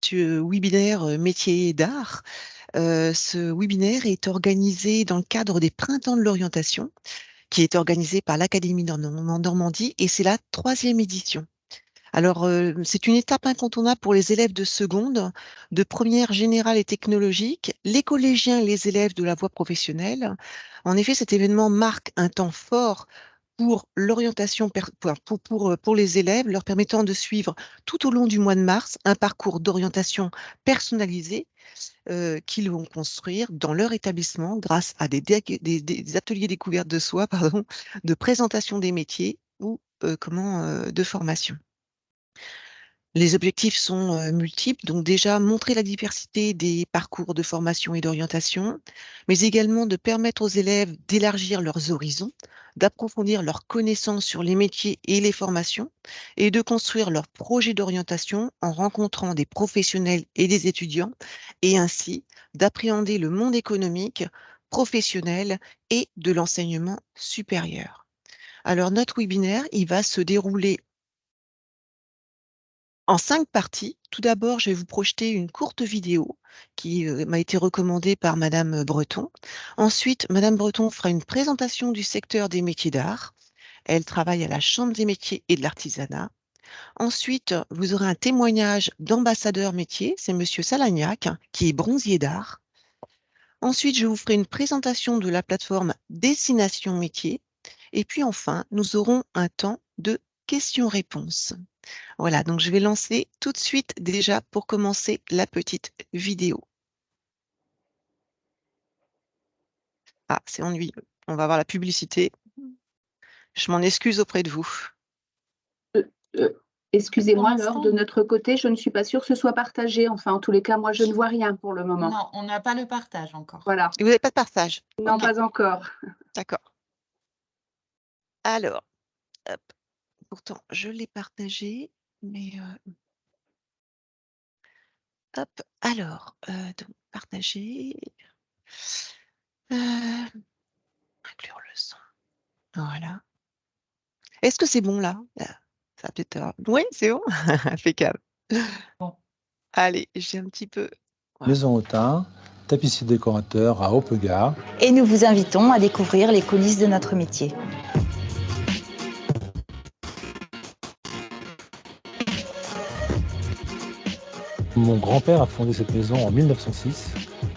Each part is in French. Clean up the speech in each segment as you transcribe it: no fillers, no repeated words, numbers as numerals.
Ce webinaire métier d'art. Ce webinaire est organisé dans le cadre des Printemps de l'orientation, qui est organisé par l'Académie Normandie, et c'est la 3e édition. Alors, c'est une étape incontournable pour les élèves de seconde, de première générale et technologique, les collégiens et les élèves de la voie professionnelle. En effet, cet événement marque un temps fort pour l'orientation, pour les élèves, leur permettant de suivre tout au long du mois de mars un parcours d'orientation personnalisé qu'ils vont construire dans leur établissement grâce à des ateliers découvertes de soi, pardon, de présentation des métiers ou de formation. Les objectifs sont multiples, donc déjà montrer la diversité des parcours de formation et d'orientation, mais également de permettre aux élèves d'élargir leurs horizons, d'approfondir leurs connaissances sur les métiers et les formations, et de construire leur projet d'orientation en rencontrant des professionnels et des étudiants, et ainsi d'appréhender le monde économique, professionnel et de l'enseignement supérieur. Alors notre webinaire, il va se dérouler en 5 parties. Tout d'abord, je vais vous projeter une courte vidéo qui m'a été recommandée par Madame Breton. Ensuite, Madame Breton fera une présentation du secteur des métiers d'art. Elle travaille à la Chambre des métiers et de l'artisanat. Ensuite, vous aurez un témoignage d'ambassadeur métier, c'est Monsieur Salagnac, qui est bronzier d'art. Ensuite, je vous ferai une présentation de la plateforme Destination Métier. Et puis enfin, nous aurons un temps de questions-réponses. Voilà, donc je vais lancer tout de suite déjà pour commencer la petite vidéo. Ah, c'est ennuyeux. On va avoir la publicité. Je m'en excuse auprès de vous. Pour Excusez-moi, Laure, de notre côté, je ne suis pas sûre que ce soit partagé. Enfin, en tous les cas, moi, je ne vois rien pour le moment. Non, on n'a pas le partage encore. Voilà. Et vous n'avez pas de partage? Non, pas encore. D'accord. Alors, hop. Pourtant, je l'ai partagé, mais hop. Alors, donc partager. Inclure le son. Voilà. Est-ce que c'est bon là? Ça va peut-être. Oui, c'est bon. Impeccable. Bon. Allez, j'ai un petit peu. Voilà. Maison Autain, tapissier décorateur à Haut-Pegard. Et nous vous invitons à découvrir les coulisses de notre métier. Mon grand-père a fondé cette maison en 1906.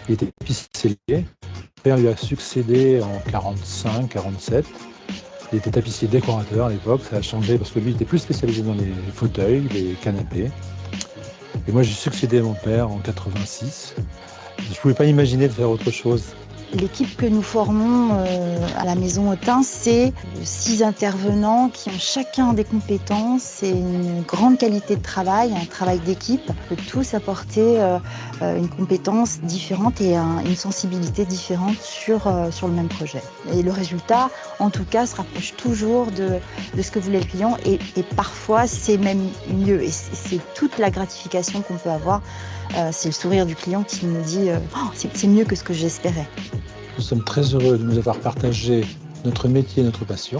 Il était tapissier. Mon père lui a succédé en 45-47. Il était tapissier décorateur à l'époque. Ça a changé parce que lui était plus spécialisé dans les fauteuils, les canapés. Et moi, j'ai succédé à mon père en 86. Je ne pouvais pas imaginer de faire autre chose. L'équipe que nous formons à la Maison Autain, c'est 6 intervenants qui ont chacun des compétences et une grande qualité de travail, un travail d'équipe. On peut tous apporter une compétence différente et une sensibilité différente sur le même projet. Et le résultat, en tout cas, se rapproche toujours de ce que voulait le client et parfois, c'est même mieux. Et c'est toute la gratification qu'on peut avoir. C'est le sourire du client qui nous dit oh, c'est mieux que ce que j'espérais. Nous sommes très heureux de nous avoir partagé notre métier et notre passion.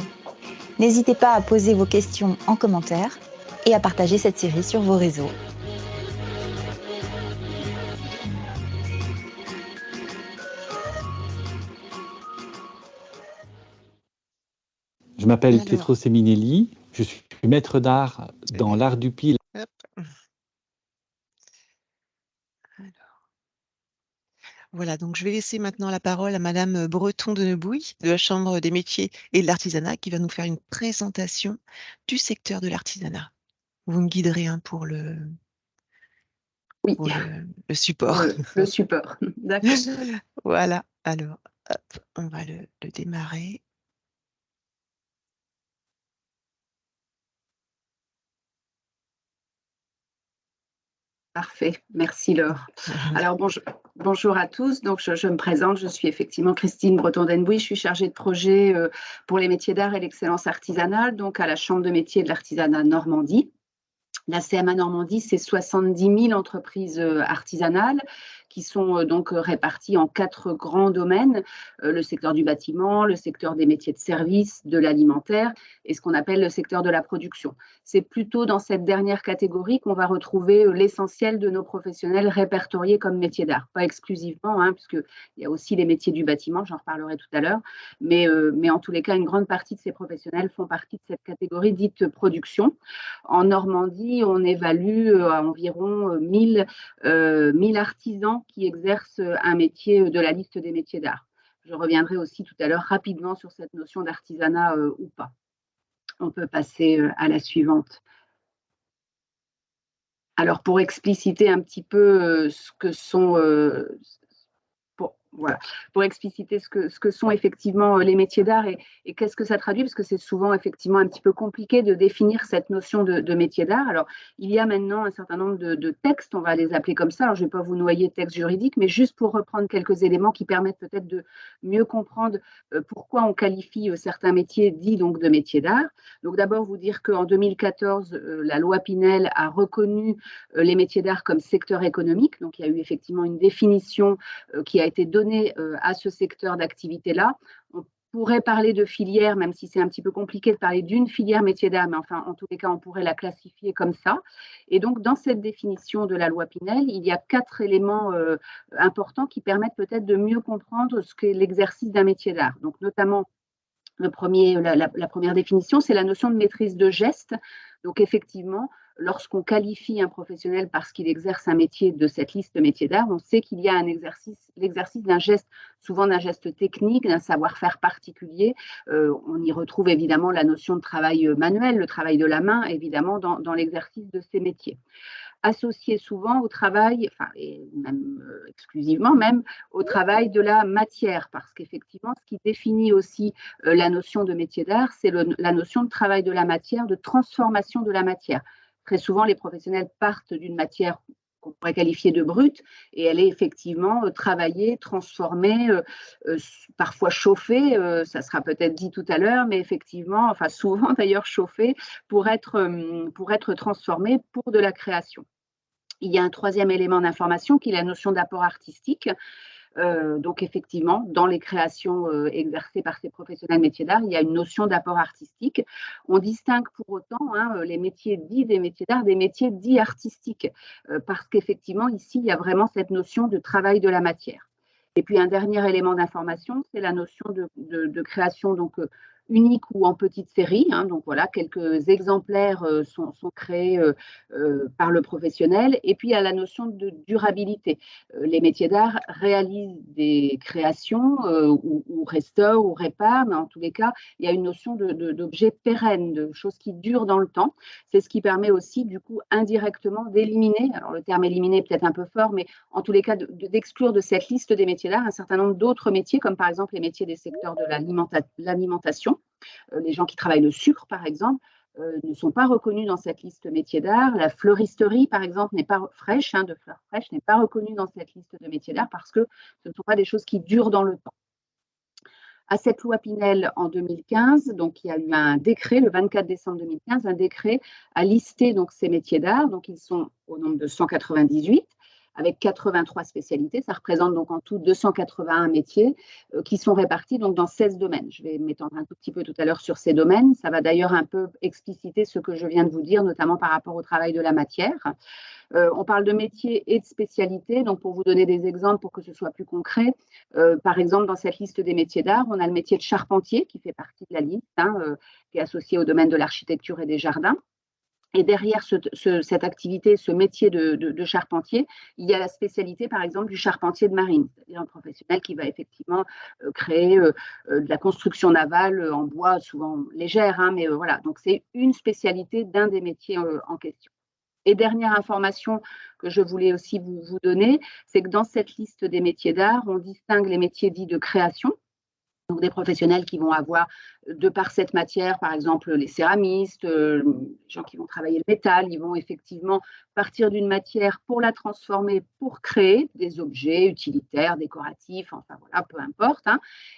N'hésitez pas à poser vos questions en commentaire et à partager cette série sur vos réseaux. Je m'appelle Pietro Seminelli, je suis maître d'art dans l'art du pli. Hop. Voilà, donc je vais laisser maintenant la parole à Madame Breton de Neubouy, de la Chambre des métiers et de l'artisanat, qui va nous faire une présentation du secteur de l'artisanat. Vous me guiderez pour le, oui. pour le support. Le support, d'accord. Voilà, alors, hop, on va le démarrer. Parfait, merci Laure. Alors bonjour à tous, donc je me présente, je suis effectivement Christine Breton-Denbouy, je suis chargée de projet pour les métiers d'art et l'excellence artisanale, donc à la Chambre de métiers de l'artisanat Normandie. La CMA Normandie, c'est 70 000 entreprises artisanales qui sont donc répartis en 4 grands domaines, le secteur du bâtiment, le secteur des métiers de service, de l'alimentaire et ce qu'on appelle le secteur de la production. C'est plutôt dans cette dernière catégorie qu'on va retrouver l'essentiel de nos professionnels répertoriés comme métiers d'art. Pas exclusivement, puisqu'il y a aussi les métiers du bâtiment, j'en reparlerai tout à l'heure, mais en tous les cas, une grande partie de ces professionnels font partie de cette catégorie dite production. En Normandie, on évalue à environ 1000 artisans qui exercent un métier de la liste des métiers d'art. Je reviendrai aussi tout à l'heure rapidement sur cette notion d'artisanat ou pas. On peut passer à la suivante. Alors, pour expliciter un petit peu ce que sont pour expliciter ce que sont effectivement les métiers d'art et qu'est-ce que ça traduit, parce que c'est souvent effectivement un petit peu compliqué de définir cette notion de métier d'art. Alors, il y a maintenant un certain nombre de textes, on va les appeler comme ça. Alors, je ne vais pas vous noyer de textes juridiques, mais juste pour reprendre quelques éléments qui permettent peut-être de mieux comprendre pourquoi on qualifie certains métiers dits donc de métiers d'art. Donc, d'abord, vous dire qu'en 2014, la loi Pinel a reconnu les métiers d'art comme secteur économique. Donc, il y a eu effectivement une définition qui a été donnée à ce secteur d'activité-là. On pourrait parler de filière, même si c'est un petit peu compliqué de parler d'une filière métier d'art, mais enfin, en tous les cas, on pourrait la classifier comme ça. Et donc, dans cette définition de la loi Pinel, il y a 4 éléments importants qui permettent peut-être de mieux comprendre ce qu'est l'exercice d'un métier d'art. Donc, notamment, la première définition, c'est la notion de maîtrise de geste. Donc, effectivement, lorsqu'on qualifie un professionnel parce qu'il exerce un métier de cette liste de métiers d'art, on sait qu'il y a l'exercice d'un geste, souvent d'un geste technique, d'un savoir-faire particulier. On y retrouve évidemment la notion de travail manuel, le travail de la main, évidemment, dans l'exercice de ces métiers. Associé souvent au travail, et même exclusivement même, au travail de la matière, parce qu'effectivement, ce qui définit aussi la notion de métier d'art, c'est la notion de travail de la matière, de transformation de la matière. Très souvent, les professionnels partent d'une matière qu'on pourrait qualifier de brute, et elle est effectivement travaillée, transformée, parfois chauffée, ça sera peut-être dit tout à l'heure, mais effectivement, enfin souvent d'ailleurs chauffée, pour être transformée pour de la création. Il y a un troisième élément d'information qui est la notion d'apport artistique. Donc effectivement, dans les créations exercées par ces professionnels métiers d'art, il y a une notion d'apport artistique. On distingue pour autant les métiers dits des métiers d'art des métiers dits artistiques, parce qu'effectivement, ici, il y a vraiment cette notion de travail de la matière. Et puis un dernier élément d'information, c'est la notion de création donc, unique ou en petite série. Donc voilà, quelques exemplaires sont créés par le professionnel. Et puis il y a la notion de durabilité. Les métiers d'art réalisent des créations ou restaurent ou réparent, mais en tous les cas, il y a une notion d'objets pérennes, de choses qui durent dans le temps. C'est ce qui permet aussi, du coup, indirectement d'éliminer, alors le terme éliminer est peut-être un peu fort, mais en tous les cas, d'exclure de cette liste des métiers d'art un certain nombre d'autres métiers, comme par exemple les métiers des secteurs de l'alimentation. Les gens qui travaillent le sucre, par exemple, ne sont pas reconnus dans cette liste métiers d'art. La fleuristerie, par exemple, n'est pas fraîche, de fleurs fraîches, n'est pas reconnue dans cette liste de métiers d'art parce que ce ne sont pas des choses qui durent dans le temps. À cette loi Pinel en 2015, donc il y a eu un décret, le 24 décembre 2015, un décret a listé donc ces métiers d'art. Donc ils sont au nombre de 198. Avec 83 spécialités. Ça représente donc en tout 281 métiers qui sont répartis donc dans 16 domaines. Je vais m'étendre un tout petit peu tout à l'heure sur ces domaines. Ça va d'ailleurs un peu expliciter ce que je viens de vous dire, notamment par rapport au travail de la matière. On parle de métiers et de spécialités. Donc, pour vous donner des exemples pour que ce soit plus concret, par exemple, dans cette liste des métiers d'art, on a le métier de charpentier qui fait partie de la liste, qui est associé au domaine de l'architecture et des jardins. Et derrière cette activité, ce métier de charpentier, il y a la spécialité, par exemple, du charpentier de marine, c'est-à-dire un professionnel qui va effectivement créer de la construction navale en bois, souvent légère, mais voilà. Donc, c'est une spécialité d'un des métiers en question. Et dernière information que je voulais aussi vous donner, c'est que dans cette liste des métiers d'art, on distingue les métiers dits de création. Donc, des professionnels qui vont avoir, de par cette matière, par exemple, les céramistes, les gens qui vont travailler le métal, ils vont effectivement partir d'une matière pour la transformer, pour créer des objets utilitaires, décoratifs, enfin voilà, peu importe.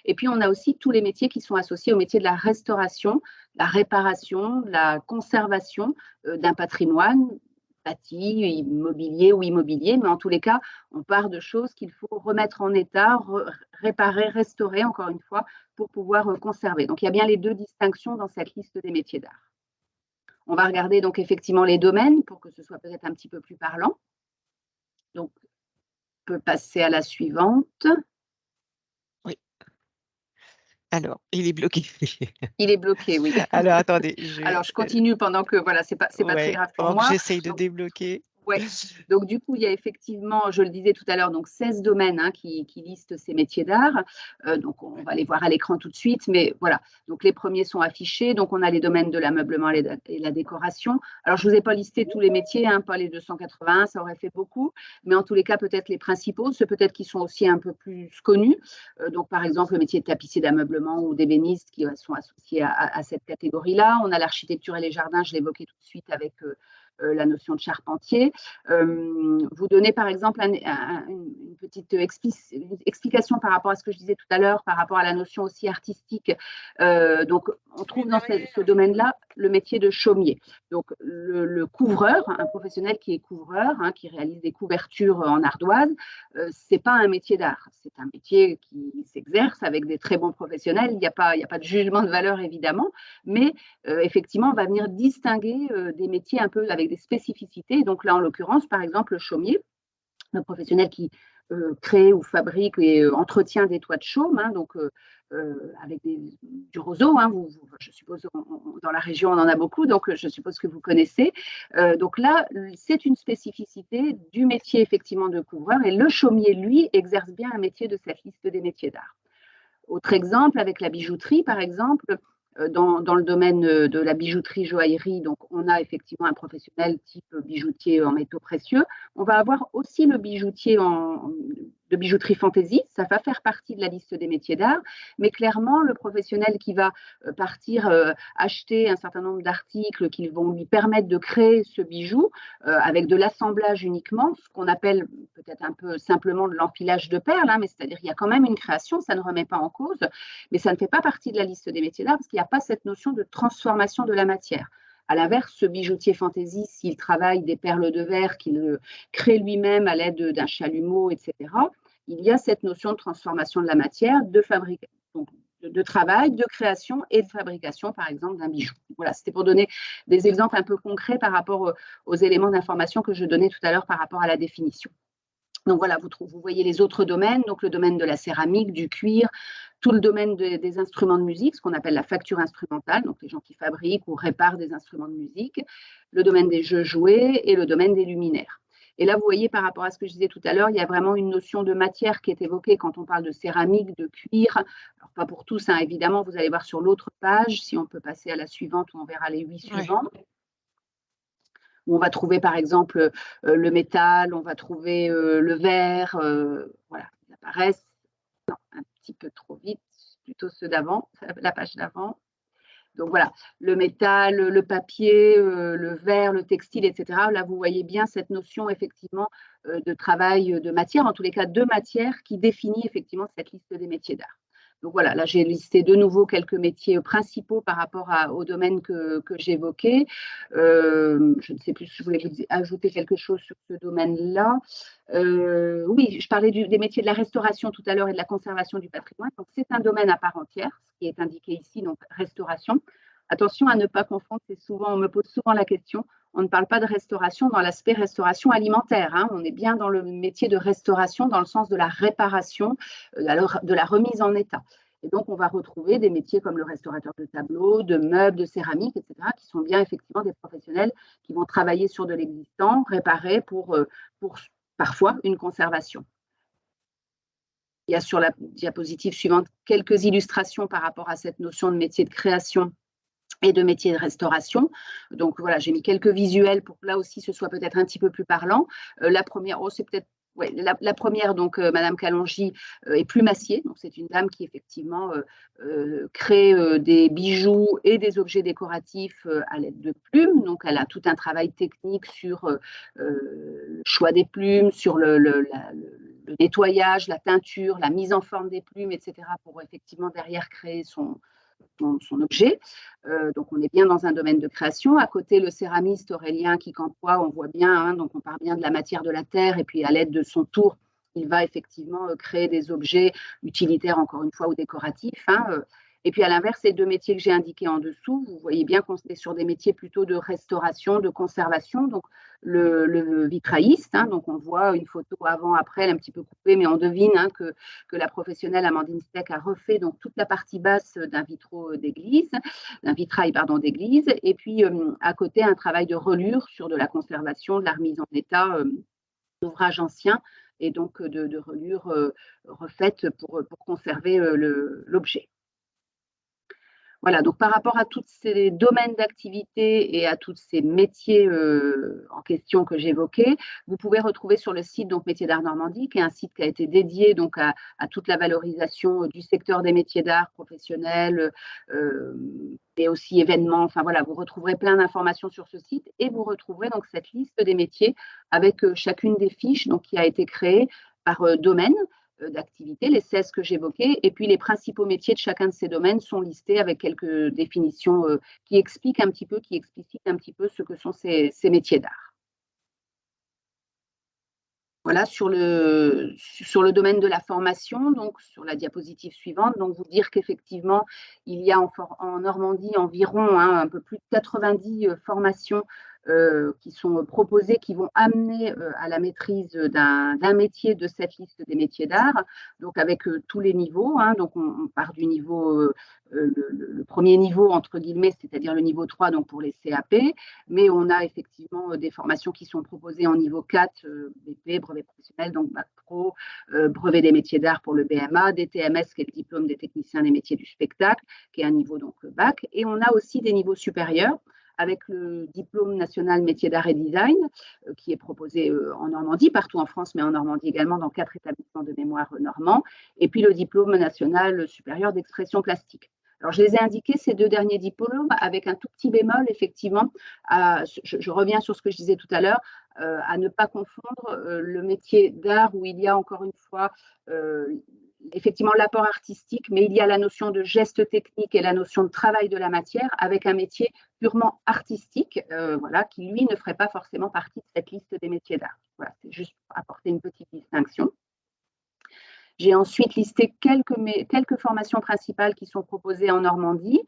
Et puis, on a aussi tous les métiers qui sont associés au métier de la restauration, la réparation, la conservation d'un patrimoine bâti, immobilier ou immobilier, mais en tous les cas, on part de choses qu'il faut remettre en état, réparer, restaurer, encore une fois, pour pouvoir conserver. Donc, il y a bien les deux distinctions dans cette liste des métiers d'art. On va regarder donc effectivement les domaines pour que ce soit peut-être un petit peu plus parlant. Donc, on peut passer à la suivante. Oui. Alors, il est bloqué. Il est bloqué, oui. Alors, attendez. Alors, je continue pendant que, voilà, c'est pas très grave pour pendant que moi. j'essaye de débloquer. Ouais. Donc, du coup, il y a effectivement, je le disais tout à l'heure, donc 16 domaines qui listent ces métiers d'art. Donc, on va les voir à l'écran tout de suite. Mais voilà, donc les premiers sont affichés. Donc, on a les domaines de l'ameublement et la décoration. Alors, je ne vous ai pas listé tous les métiers, pas les 280, ça aurait fait beaucoup. Mais en tous les cas, peut-être les principaux, ceux peut-être qui sont aussi un peu plus connus. Donc, par exemple, le métier de tapissier d'ameublement ou d'ébéniste qui sont associés à cette catégorie-là. On a l'architecture et les jardins, je l'évoquais tout de suite avec la notion de charpentier. Vous donnez par exemple une petite explication par rapport à ce que je disais tout à l'heure, par rapport à la notion aussi artistique. Donc, on trouve dans ce domaine-là le métier de chaumier. Donc, le couvreur, un professionnel qui est couvreur, qui réalise des couvertures en ardoise, c'est pas un métier d'art. C'est un métier qui s'exerce avec des très bons professionnels. Il n'y a pas de jugement de valeur, évidemment, mais effectivement, on va venir distinguer des métiers un peu avec des spécificités. Donc là, en l'occurrence, par exemple, le chaumier, un professionnel qui crée ou fabrique et entretient des toits de chaume, donc avec du roseau. Je suppose dans la région, on en a beaucoup, donc je suppose que vous connaissez. Donc là, c'est une spécificité du métier effectivement de couvreur, et le chaumier, lui, exerce bien un métier de cette liste des métiers d'art. Autre exemple, avec la bijouterie, par exemple, dans le domaine de la bijouterie, joaillerie, donc on a effectivement un professionnel type bijoutier en métaux précieux. On va avoir aussi le bijoutier de bijouterie fantaisie, ça va faire partie de la liste des métiers d'art, mais clairement, le professionnel qui va partir acheter un certain nombre d'articles qui vont lui permettre de créer ce bijou avec de l'assemblage uniquement, ce qu'on appelle peut-être un peu simplement de l'empilage de perles, mais c'est-à-dire qu'il y a quand même une création, ça ne remet pas en cause, mais ça ne fait pas partie de la liste des métiers d'art parce qu'il n'y a pas cette notion de transformation de la matière. À l'inverse, ce bijoutier fantaisie, s'il travaille des perles de verre qu'il crée lui-même à l'aide d'un chalumeau, etc., il y a cette notion de transformation de la matière, de travail, de création et de fabrication, par exemple, d'un bijou. Voilà, c'était pour donner des exemples un peu concrets par rapport aux éléments d'information que je donnais tout à l'heure par rapport à la définition. Donc voilà, vous voyez les autres domaines, donc le domaine de la céramique, du cuir, tout le domaine des instruments de musique, ce qu'on appelle la facture instrumentale, donc les gens qui fabriquent ou réparent des instruments de musique, le domaine des jeux joués et le domaine des luminaires. Et là, vous voyez, par rapport à ce que je disais tout à l'heure, il y a vraiment une notion de matière qui est évoquée quand on parle de céramique, de cuir. Alors, pas pour tous, évidemment, vous allez voir sur l'autre page, si on peut passer à la suivante, où on verra les 8 suivants. Où on va trouver, par exemple, le métal, on va trouver le verre. Voilà, ils apparaissent. Non, un petit peu trop vite, plutôt ceux d'avant, la page d'avant. Donc voilà, le métal, le papier, le verre, le textile, etc. Là, vous voyez bien cette notion effectivement de travail de matière, en tous les cas de matière, qui définit effectivement cette liste des métiers d'art. Donc voilà, là j'ai listé de nouveau quelques métiers principaux par rapport au domaine que j'évoquais. Je ne sais plus si je voulais vous ajouter quelque chose sur ce domaine-là. Oui, je parlais des métiers de la restauration tout à l'heure et de la conservation du patrimoine. Donc c'est un domaine à part entière, ce qui est indiqué ici, donc restauration. Attention à ne pas confondre, on me pose souvent la question, on ne parle pas de restauration dans l'aspect restauration alimentaire. On est bien dans le métier de restauration dans le sens de la réparation, de la remise en état. Et donc, on va retrouver des métiers comme le restaurateur de tableaux, de meubles, de céramique, etc., qui sont bien effectivement des professionnels qui vont travailler sur de l'existant, réparer pour parfois une conservation. Il y a sur la diapositive suivante quelques illustrations par rapport à cette notion de métier de création et de métier de restauration. Donc voilà, j'ai mis quelques visuels pour que là aussi ce soit peut-être un petit peu plus parlant. La première, c'est peut-être la première, donc Madame Calongi, est plumassier. Donc c'est une dame qui effectivement crée des bijoux et des objets décoratifs à l'aide de plumes. Donc elle a tout un travail technique sur le choix des plumes, sur le nettoyage, la teinture, la mise en forme des plumes, etc. pour effectivement derrière créer son objet. Donc, on est bien dans un domaine de création. À côté, le céramiste Aurélien Quincampoix, on voit bien, hein, donc on part bien de la matière de la terre, et puis à l'aide de son tour, il va effectivement créer des objets utilitaires, encore une fois, ou décoratifs. Hein. Et puis à l'inverse, les deux métiers que j'ai indiqués en dessous, vous voyez bien qu'on est sur des métiers plutôt de restauration, de conservation. Donc le vitrailliste, hein, donc on voit une photo avant-après, elle est un petit peu coupée, mais on devine, hein, que la professionnelle Amandine Steck a refait donc toute la partie basse d'un vitrail d'église. Et puis à côté, un travail de relure sur de la conservation, de la remise en état d'ouvrages anciens et donc de relure refaite pour conserver l'objet. Voilà, donc par rapport à tous ces domaines d'activité et à tous ces métiers en question que j'évoquais, vous pouvez retrouver sur le site donc Métiers d'Art Normandie, qui est un site qui a été dédié donc à toute la valorisation du secteur des métiers d'art professionnels et aussi événements. Enfin voilà, vous retrouverez plein d'informations sur ce site et vous retrouverez donc cette liste des métiers avec chacune des fiches donc, qui a été créée par domaine d'activité, les 16 que j'évoquais, et puis les principaux métiers de chacun de ces domaines sont listés avec quelques définitions qui explicitent un petit peu ce que sont ces métiers d'art. Voilà, sur le domaine de la formation, donc sur la diapositive suivante, donc vous dire qu'effectivement, il y a en Normandie environ un peu plus de 90 formations qui sont proposées, qui vont amener à la maîtrise d'un métier de cette liste des métiers d'art, donc avec tous les niveaux. Hein, donc on part du niveau, le premier niveau, entre guillemets, c'est-à-dire le niveau 3, donc pour les CAP, mais on a effectivement des formations qui sont proposées en niveau 4, BP, brevet professionnel, donc bac pro, brevet des métiers d'art pour le BMA, DTMS, qui est le diplôme des techniciens des métiers du spectacle, qui est un niveau donc bac, et on a aussi des niveaux supérieurs, avec le diplôme national métier d'art et design, qui est proposé en Normandie, partout en France, mais en Normandie également, dans 4 établissements de mémoire normands, et puis le diplôme national supérieur d'expression plastique. Alors, je les ai indiqués, ces 2 derniers diplômes, avec un tout petit bémol, effectivement, je reviens sur ce que je disais tout à l'heure, à ne pas confondre le métier d'art où il y a encore une fois effectivement l'apport artistique, mais il y a la notion de geste technique et la notion de travail de la matière avec un métier purement artistique, voilà, qui lui ne ferait pas forcément partie de cette liste des métiers d'art. Voilà, c'est juste pour apporter une petite distinction. J'ai ensuite listé quelques formations principales qui sont proposées en Normandie.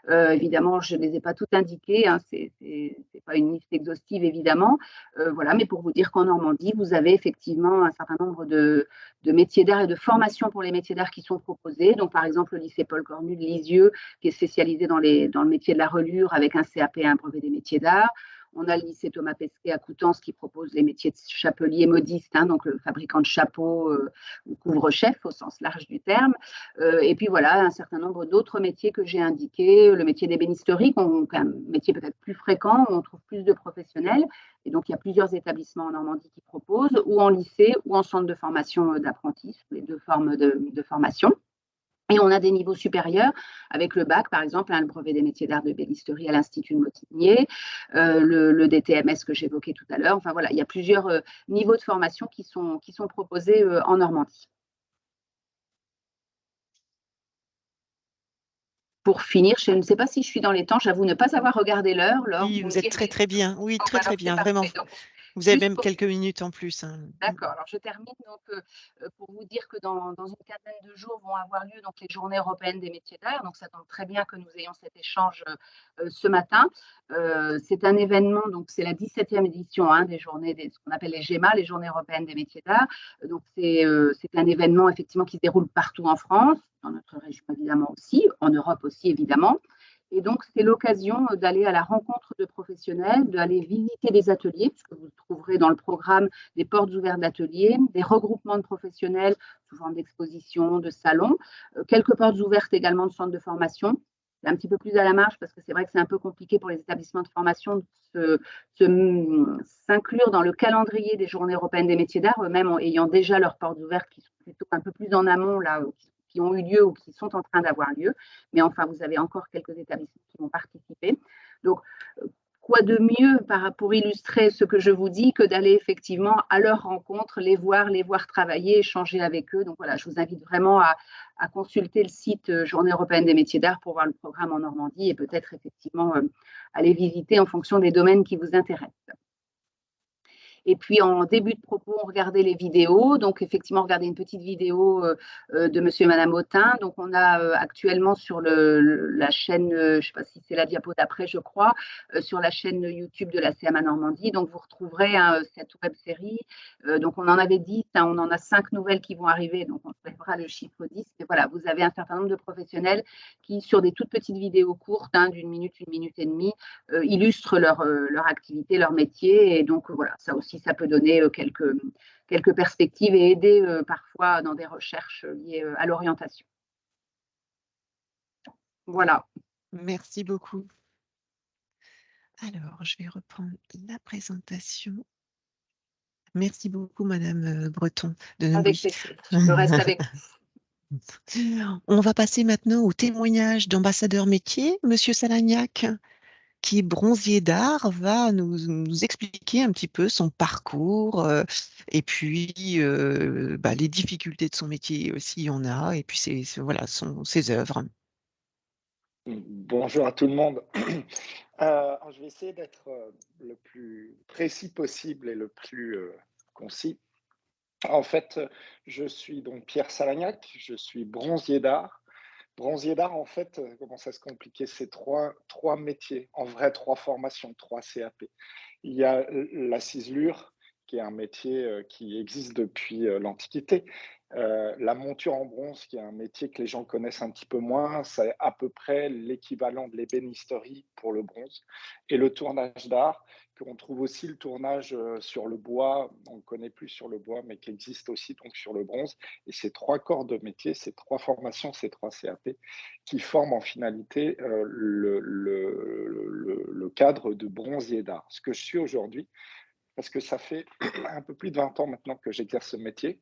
Évidemment, je ne les ai pas toutes indiquées, hein, ce n'est pas une liste exhaustive, évidemment. Voilà, mais pour vous dire qu'en Normandie, vous avez effectivement un certain nombre de métiers d'art et de formations pour les métiers d'art qui sont proposés. Donc, par exemple, le lycée Paul Cornu de Lisieux, qui est spécialisé dans le métier de la relure avec un CAP et un brevet des métiers d'art. On a le lycée Thomas Pesquet à Coutances qui propose les métiers de chapelier modiste, hein, donc le fabricant de chapeaux ou couvre-chef au sens large du terme. Et puis voilà, un certain nombre d'autres métiers que j'ai indiqués. Le métier d'ébénisterie, un métier peut-être plus fréquent, où on trouve plus de professionnels. Et donc, il y a plusieurs établissements en Normandie qui proposent, ou en lycée, ou en centre de formation d'apprentis, les 2 formes de formation. Et on a des niveaux supérieurs avec le bac, par exemple, hein, le brevet des métiers d'art de ébénisterie à l'Institut de Montigny, le DTMS que j'évoquais tout à l'heure. Enfin voilà, il y a plusieurs niveaux de formation qui sont proposés en Normandie. Pour finir, je ne sais pas si je suis dans les temps, j'avoue ne pas avoir regardé l'heure. Oui, vous êtes très bien. Oui, Oh, très alors, bien, parfait. vraiment. Donc, vous avez juste même quelques minutes en plus. Hein. D'accord, alors je termine donc pour vous dire que dans une quinzaine de jours vont avoir lieu donc les Journées européennes des métiers d'art. Donc ça tombe très bien que nous ayons cet échange ce matin. C'est un événement, donc c'est la 17e édition hein, des journées, ce qu'on appelle les GEMA, les Journées européennes des métiers d'art. Donc c'est un événement effectivement qui se déroule partout en France, dans notre région évidemment aussi, en Europe aussi évidemment. Et donc, c'est l'occasion d'aller à la rencontre de professionnels, d'aller visiter des ateliers, puisque vous trouverez dans le programme des portes ouvertes d'ateliers, des regroupements de professionnels sous forme d'expositions, de salons, quelques portes ouvertes également de centres de formation. C'est un petit peu plus à la marge parce que c'est vrai que c'est un peu compliqué pour les établissements de formation de s'inclure dans le calendrier des Journées européennes des métiers d'art, eux-mêmes ayant déjà leurs portes ouvertes qui sont plutôt un peu plus en amont, là, qui ont eu lieu ou qui sont en train d'avoir lieu. Mais enfin, vous avez encore quelques établissements qui vont participer. Donc, quoi de mieux pour illustrer ce que je vous dis que d'aller effectivement à leur rencontre, les voir travailler, échanger avec eux. Donc voilà, je vous invite vraiment à consulter le site Journée européenne des métiers d'art pour voir le programme en Normandie et peut-être effectivement aller visiter en fonction des domaines qui vous intéressent. Et puis, en début de propos, on regardait les vidéos. Donc, effectivement, regardez une petite vidéo de Monsieur et Madame Autain. Donc, on a actuellement sur la chaîne, je ne sais pas si c'est la diapo d'après, je crois, sur la chaîne YouTube de la CMA Normandie. Donc, vous retrouverez cette web série. Donc, on en avait 10, on en a 5 nouvelles qui vont arriver. Donc, on lèvera le chiffre 10. Mais voilà, vous avez un certain nombre de professionnels qui, sur des toutes petites vidéos courtes, d'une minute et demie, illustrent leur activité, leur métier. Et donc, voilà, ça aussi, ça peut donner quelques perspectives et aider parfois dans des recherches liées à l'orientation. Voilà. Merci beaucoup. Alors, je vais reprendre la présentation. Merci beaucoup, Madame Breton de Neuboui. Avec plaisir. Je reste avec vous. On va passer maintenant au témoignage d'ambassadeur métier. Monsieur Salagnac, qui est bronzier d'art, va nous expliquer un petit peu son parcours et puis les difficultés de son métier s'il y en a, et puis voilà, ses œuvres. Bonjour à tout le monde. Je vais essayer d'être le plus précis possible et le plus concis. En fait, je suis donc Pierre Salagnac, je suis bronzier d'art. Bronzier d'art, en fait, commence à se compliquer, c'est trois métiers, en vrai 3 formations, 3 CAP. Il y a la ciselure, qui est un métier qui existe depuis l'Antiquité. La monture en bronze, qui est un métier que les gens connaissent un petit peu moins, c'est à peu près l'équivalent de l'ébénisterie pour le bronze. Et le tournage d'art, qu'on trouve aussi le tournage sur le bois, on ne le connaît plus sur le bois, mais qui existe aussi donc sur le bronze. Et ces 3 corps de métier, ces 3 formations, ces 3 CAP, qui forment en finalité le cadre de bronzier d'art. Ce que je suis aujourd'hui, parce que ça fait un peu plus de 20 ans maintenant que j'exerce ce métier.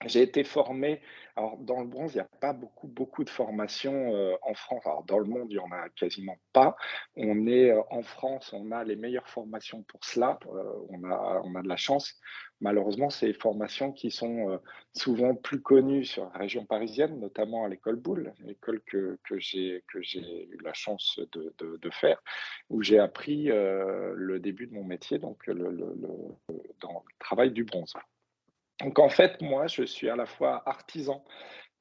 J'ai été formé, alors dans le bronze, il n'y a pas beaucoup de formations en France. Alors dans le monde, il n'y en a quasiment pas. On est en France, on a les meilleures formations pour cela. On a de la chance. Malheureusement, c'est des formations qui sont souvent plus connues sur la région parisienne, notamment à l'école Boulle, l'école que j'ai eu la chance de faire, où j'ai appris le début de mon métier, donc dans le travail du bronze. Donc en fait, moi, je suis à la fois artisan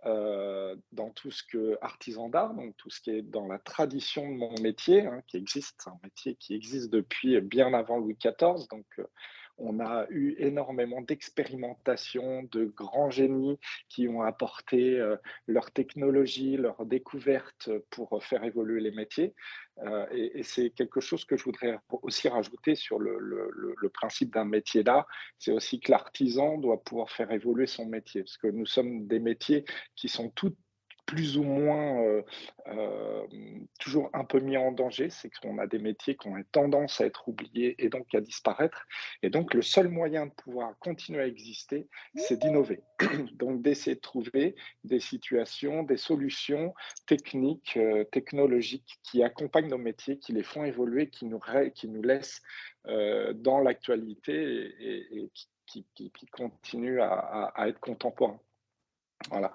dans tout ce que artisan d'art, donc tout ce qui est dans la tradition de mon métier, qui existe, c'est un métier qui existe depuis bien avant Louis XIV. Donc on a eu énormément d'expérimentation, de grands génies qui ont apporté leur technologie, leurs découvertes pour faire évoluer les métiers. Et c'est quelque chose que je voudrais aussi rajouter sur le principe d'un métier d'art. C'est aussi que l'artisan doit pouvoir faire évoluer son métier, parce que nous sommes des métiers qui sont tous plus ou moins toujours un peu mis en danger. C'est qu'on a des métiers qui ont tendance à être oubliés et donc à disparaître. Et donc, le seul moyen de pouvoir continuer à exister, c'est d'innover. Donc, d'essayer de trouver des situations, des solutions techniques, technologiques qui accompagnent nos métiers, qui les font évoluer, qui nous laissent dans l'actualité et qui continuent à être contemporains. Voilà.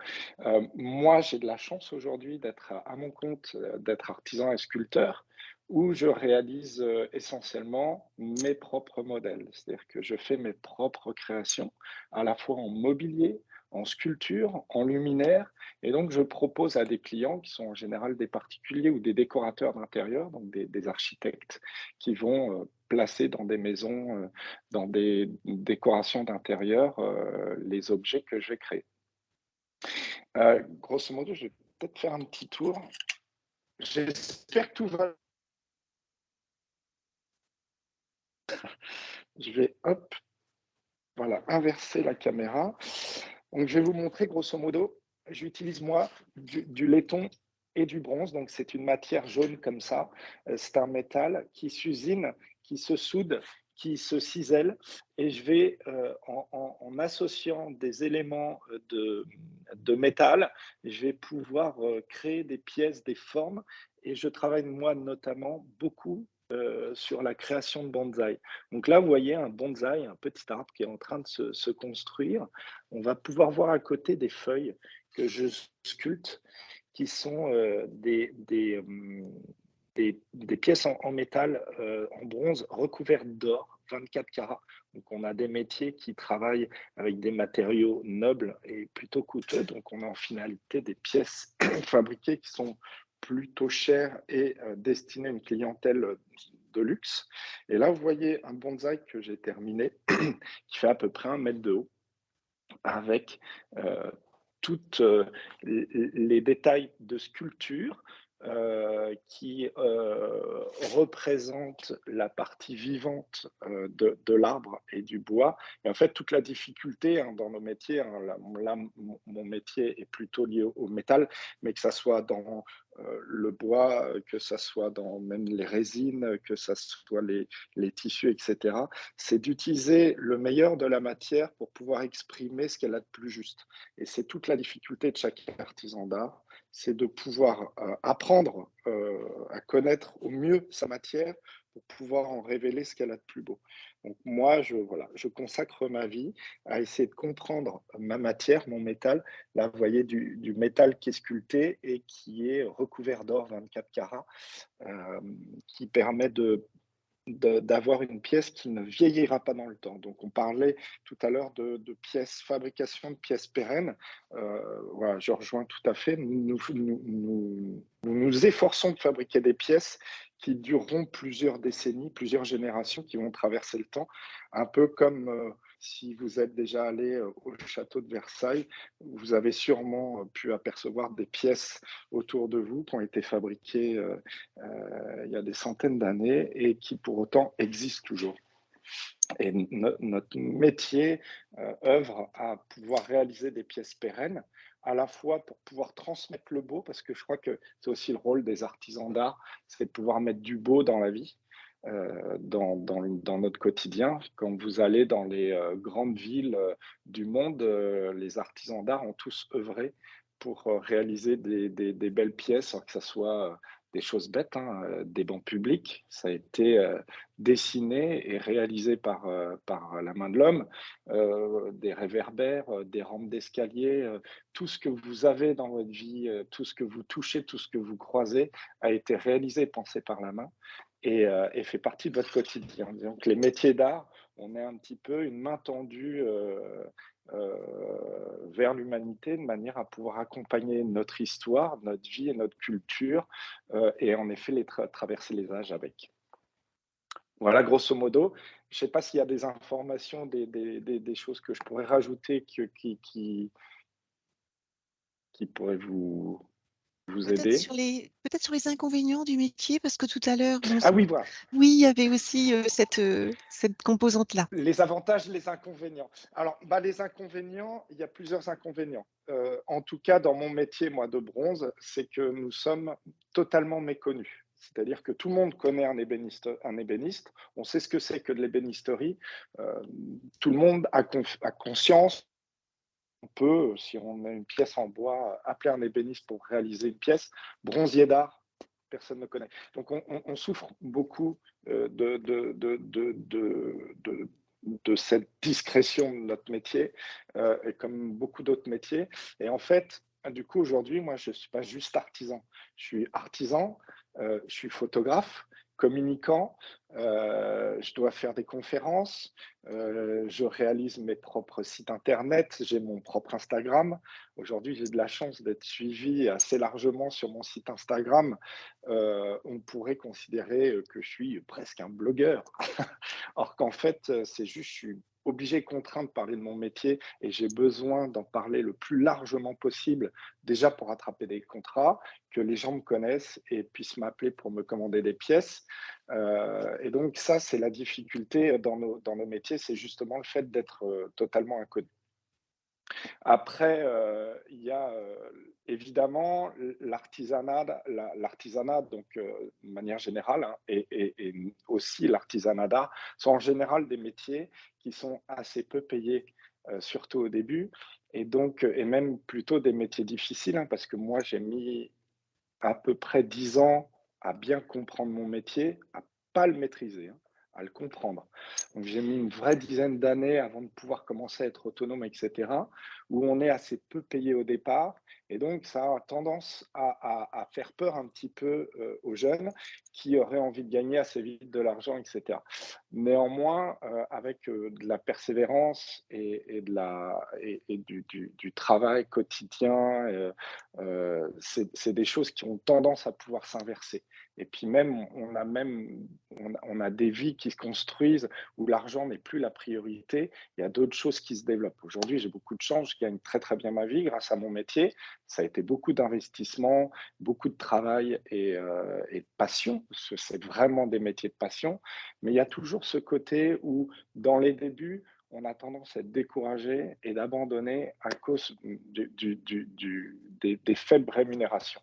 Moi, j'ai de la chance aujourd'hui d'être à mon compte, d'être artisan et sculpteur, où je réalise essentiellement mes propres modèles. C'est-à-dire que je fais mes propres créations, à la fois en mobilier, en sculpture, en luminaire. Et donc, je propose à des clients qui sont en général des particuliers ou des décorateurs d'intérieur, donc des architectes, qui vont placer dans des maisons, dans des décorations d'intérieur, les objets que je vais créer. Grosso modo, je vais peut-être faire un petit tour. J'espère que tout va. Je vais, hop, voilà, inverser la caméra. Donc, je vais vous montrer, grosso modo, j'utilise moi du laiton et du bronze. Donc, c'est une matière jaune comme ça. C'est un métal qui s'usine, qui se soude, qui se cisèle, et je vais, en associant des éléments de métal, je vais pouvoir créer des pièces, des formes, et je travaille moi notamment beaucoup sur la création de bonsaï. Donc là, vous voyez un bonsaï, un petit arbre qui est en train de se construire. On va pouvoir voir à côté des feuilles que je sculpte, qui sont des pièces en métal, en bronze, recouvertes d'or, 24 carats. Donc on a des métiers qui travaillent avec des matériaux nobles et plutôt coûteux. Donc on a en finalité des pièces fabriquées qui sont plutôt chères et destinées à une clientèle de luxe. Et là, vous voyez un bonsaï que j'ai terminé, qui fait à peu près 1 mètre de haut, avec toutes les détails de sculpture qui représentent la partie vivante de l'arbre et du bois. Et en fait, toute la difficulté dans nos métiers, là, mon métier est plutôt lié au métal, mais que ça soit dans le bois, que ça soit dans même les résines, que ça soit les tissus, etc., c'est d'utiliser le meilleur de la matière pour pouvoir exprimer ce qu'elle a de plus juste. Et c'est toute la difficulté de chaque artisan d'art, c'est de pouvoir apprendre à connaître au mieux sa matière pour pouvoir en révéler ce qu'elle a de plus beau. Donc moi, je consacre ma vie à essayer de comprendre ma matière, mon métal. Là, vous voyez du métal qui est sculpté et qui est recouvert d'or 24 carats, qui permet d'avoir une pièce qui ne vieillira pas dans le temps. Donc, on parlait tout à l'heure de fabrication de pièces pérennes. Voilà, je rejoins tout à fait. Nous efforçons de fabriquer des pièces qui dureront plusieurs décennies, plusieurs générations, qui vont traverser le temps, un peu comme si vous êtes déjà allé au château de Versailles, vous avez sûrement pu apercevoir des pièces autour de vous qui ont été fabriquées il y a des centaines d'années et qui pour autant existent toujours. Et notre métier œuvre à pouvoir réaliser des pièces pérennes, à la fois pour pouvoir transmettre le beau, parce que je crois que c'est aussi le rôle des artisans d'art, c'est de pouvoir mettre du beau dans la vie, dans notre quotidien. Quand vous allez dans les grandes villes du monde, les artisans d'art ont tous œuvré pour réaliser des belles pièces, que ce soit des choses bêtes, des bancs publics. Ça a été dessiné et réalisé par la main de l'homme, des réverbères, des rampes d'escalier, tout ce que vous avez dans votre vie, tout ce que vous touchez, tout ce que vous croisez a été réalisé et pensé par la main et fait partie de votre quotidien. Donc les métiers d'art, on est un petit peu une main tendue vers l'humanité de manière à pouvoir accompagner notre histoire, notre vie et notre culture et en effet traverser les âges avec. Voilà, grosso modo. Je ne sais pas s'il y a des informations, des choses que je pourrais rajouter qui pourraient vous aider. Peut-être sur les inconvénients du métier, parce que tout à l'heure, bon, Ah oui, voilà. oui, il y avait aussi cette composante-là. Les avantages, les inconvénients. Alors, les inconvénients, il y a plusieurs inconvénients. En tout cas, dans mon métier, moi, de bronze, c'est que nous sommes totalement méconnus. C'est-à-dire que tout le monde connaît un ébéniste. On sait ce que c'est que de l'ébénisterie. Tout le monde a conscience. On peut, si on a une pièce en bois, appeler un ébéniste pour réaliser une pièce. Bronzier d'art, personne ne connaît. Donc, on souffre beaucoup de cette discrétion de notre métier, et comme beaucoup d'autres métiers. Et en fait, du coup, aujourd'hui, moi, je ne suis pas juste artisan. Je suis artisan, je suis photographe, communicant, je dois faire des conférences, je réalise mes propres sites internet, j'ai mon propre Instagram. Aujourd'hui, j'ai de la chance d'être suivi assez largement sur mon site Instagram. On pourrait considérer que je suis presque un blogueur. Or qu'en fait, c'est juste, je suis obligé, contraint de parler de mon métier et j'ai besoin d'en parler le plus largement possible, déjà pour attraper des contrats, que les gens me connaissent et puissent m'appeler pour me commander des pièces. Et donc ça, c'est la difficulté dans nos métiers, c'est justement le fait d'être totalement inconnu. Après, il y a évidemment l'artisanat, donc de manière générale, et aussi l'artisanat d'art, sont en général des métiers qui sont assez peu payés, surtout au début, et donc, et même plutôt des métiers difficiles, parce que moi, j'ai mis à peu près 10 ans à bien comprendre mon métier, à pas le maîtriser, hein, à le comprendre. Donc j'ai mis une vraie dizaine d'années avant de pouvoir commencer à être autonome, etc., où on est assez peu payé au départ. Et donc ça a tendance à faire peur un petit peu aux jeunes qui auraient envie de gagner assez vite de l'argent, etc. Néanmoins, avec de la persévérance et du travail quotidien, c'est des choses qui ont tendance à pouvoir s'inverser. Et puis même, on a des vies qui se construisent où l'argent n'est plus la priorité. Il y a d'autres choses qui se développent. Aujourd'hui, j'ai beaucoup de chance, je gagne très très bien ma vie grâce à mon métier. Ça a été beaucoup d'investissement, beaucoup de travail et de passion, parce que c'est vraiment des métiers de passion. Mais il y a toujours ce côté où, dans les débuts, on a tendance à être découragé et d'abandonner à cause des faibles rémunérations.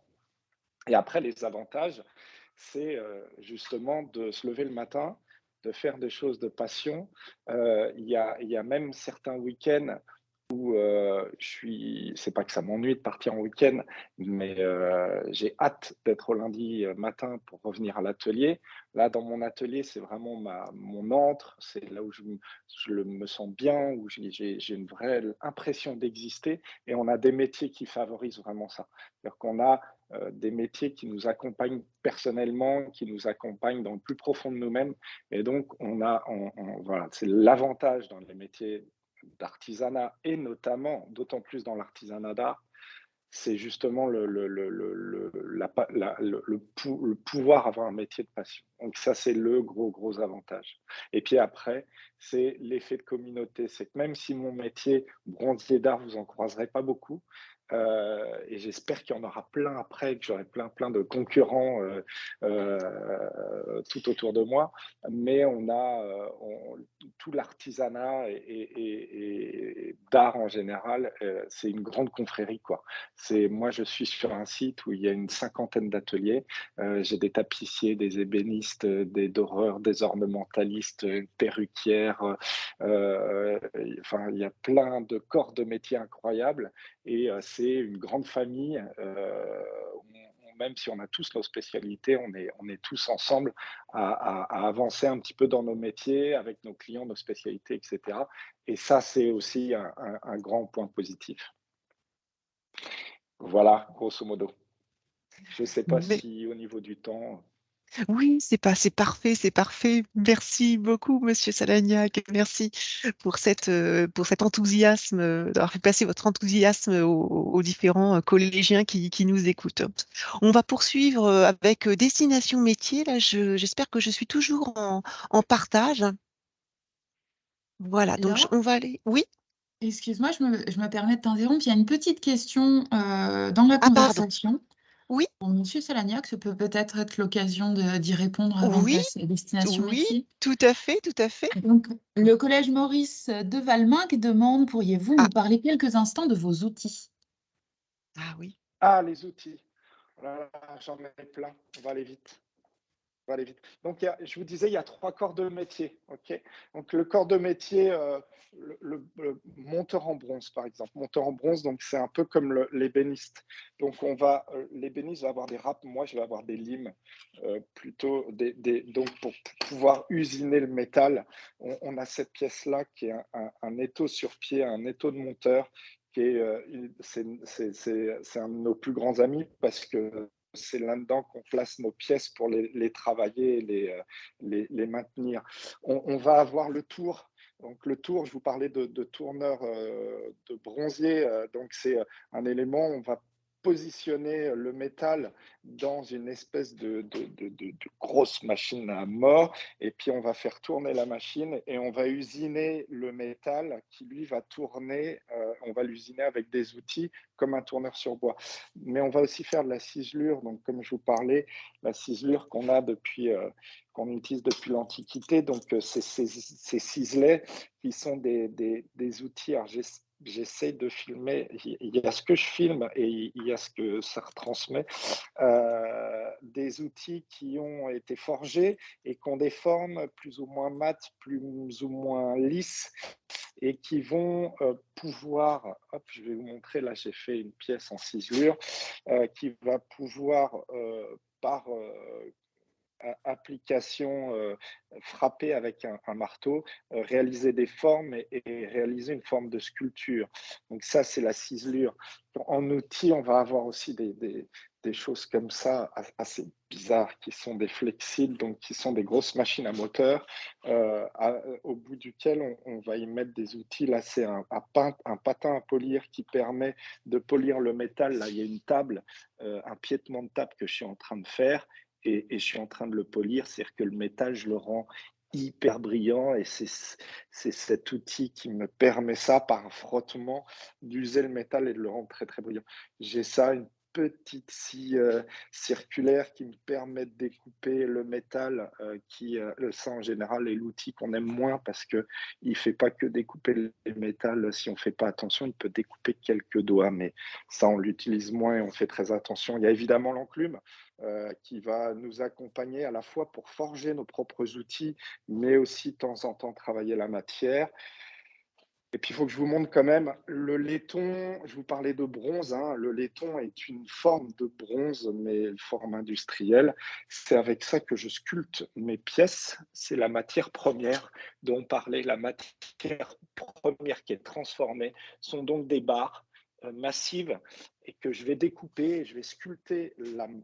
Et après, les avantages, c'est justement de se lever le matin, de faire des choses de passion. Il y a même certains week-ends où c'est pas que ça m'ennuie de partir en week-end, mais j'ai hâte d'être au lundi matin pour revenir à l'atelier. Là, dans mon atelier, c'est vraiment mon antre, c'est là où me sens bien, où j'ai une vraie impression d'exister, et on a des métiers qui favorisent vraiment ça. C'est-à-dire qu'on a des métiers qui nous accompagnent personnellement, qui nous accompagnent dans le plus profond de nous-mêmes, et donc voilà, c'est l'avantage dans les métiers d'artisanat et notamment, d'autant plus dans l'artisanat d'art, c'est justement le pouvoir avoir un métier de passion. Donc ça, c'est le gros avantage. Et puis après, c'est l'effet de communauté. C'est que même si mon métier, bronzier d'art, vous en croiserez pas beaucoup, et j'espère qu'il y en aura plein après, que j'aurai plein de concurrents tout autour de moi, mais tout l'artisanat et d'art en général, c'est une grande confrérie, quoi. Moi, je suis sur un site où il y a une cinquantaine d'ateliers. J'ai des tapissiers, des ébénistes, des doreurs, des ornementalistes, une perruquière. Enfin, il y a plein de corps de métiers incroyables et c'est une grande famille. Même si on a tous nos spécialités, on est tous ensemble à avancer un petit peu dans nos métiers, avec nos clients, nos spécialités, etc. Et ça, c'est aussi un grand point positif. Voilà, grosso modo. Je ne sais pas Mais si au niveau du temps. oui, c'est parfait, c'est parfait. Merci beaucoup, Monsieur Salagnac. Merci pour cet enthousiasme, d'avoir fait passer votre enthousiasme aux différents collégiens qui nous écoutent. On va poursuivre avec Destination Métier. Là, j'espère que je suis toujours en partage. Voilà, donc Là, on va aller. Oui? excuse-moi, je me permets de t'interrompre. Il y a une petite question dans la Ah, pardon. conversation. Oui, Pour Monsieur Salagnac, ce peut peut-être être l'occasion d'y répondre avant de oui, passer à Destination oui, Métier. tout à fait, tout à fait. Donc, le Collège Maurice de Valminck demande, pourriez-vous Ah, nous parler quelques instants de vos outils? ah oui. Ah, les outils. Oh là là, j'en ai plein. On va aller vite. On va aller vite. Donc, je vous disais, il y a 3 corps de métier. Ok. Donc, le corps de métier, le monteur en bronze, par exemple. Monteur en bronze, donc c'est un peu comme l'ébéniste. Donc, l'ébéniste va avoir des râpes. Moi, je vais avoir des limes, plutôt. Donc, pour pouvoir usiner le métal, on a cette pièce-là qui est un étau sur pied, un étau de monteur, qui est, c'est un de nos plus grands amis parce que c'est là-dedans qu'on place nos pièces pour les travailler et les maintenir. On va avoir le tour. Donc le tour, je vous parlais de tourneur de bronzier. Donc c'est un élément, on va positionner le métal dans une espèce de grosse machine à mort, et puis on va faire tourner la machine et on va usiner le métal qui lui va tourner, on va l'usiner avec des outils comme un tourneur sur bois. Mais on va aussi faire de la ciselure, donc comme je vous parlais, la ciselure qu'on utilise depuis l'Antiquité, donc ces ciselets qui sont des outils. Alors, j'essaie de filmer, il y a ce que je filme et il y a ce que ça retransmet, des outils qui ont été forgés et qui ont des formes plus ou moins mates, plus ou moins lisses, et qui vont pouvoir, hop, je vais vous montrer, là j'ai fait une pièce en ciselure, qui va pouvoir, par application, frapper avec un marteau, réaliser des formes et réaliser une forme de sculpture. Donc ça, c'est la ciselure. En outil, on va avoir aussi des choses comme ça, assez bizarres, qui sont des flexibles, donc qui sont des grosses machines à moteur, au bout duquel on va y mettre des outils. Là, c'est un patin à polir qui permet de polir le métal. Là, il y a une table, un piétement de table que je suis en train de faire et je suis en train de le polir. C'est-à-dire que le métal, je le rends hyper brillant et c'est cet outil qui me permet ça, par un frottement, d'user le métal et de le rendre très, très brillant. J'ai ça, une petite scie circulaire qui me permet de découper le métal, ça en général est l'outil qu'on aime moins parce qu'il ne fait pas que découper le métal. Si on ne fait pas attention, il peut découper quelques doigts, mais ça on l'utilise moins et on fait très attention. Il y a évidemment l'enclume qui va nous accompagner à la fois pour forger nos propres outils, mais aussi de temps en temps travailler la matière. Et puis, il faut que je vous montre quand même le laiton. Je vous parlais de bronze, hein. Le laiton est une forme de bronze, mais forme industrielle. C'est avec ça que je sculpte mes pièces. C'est la matière première dont on parlait. La matière première qui est transformée sont donc des barres massives et que je vais découper, je vais sculpter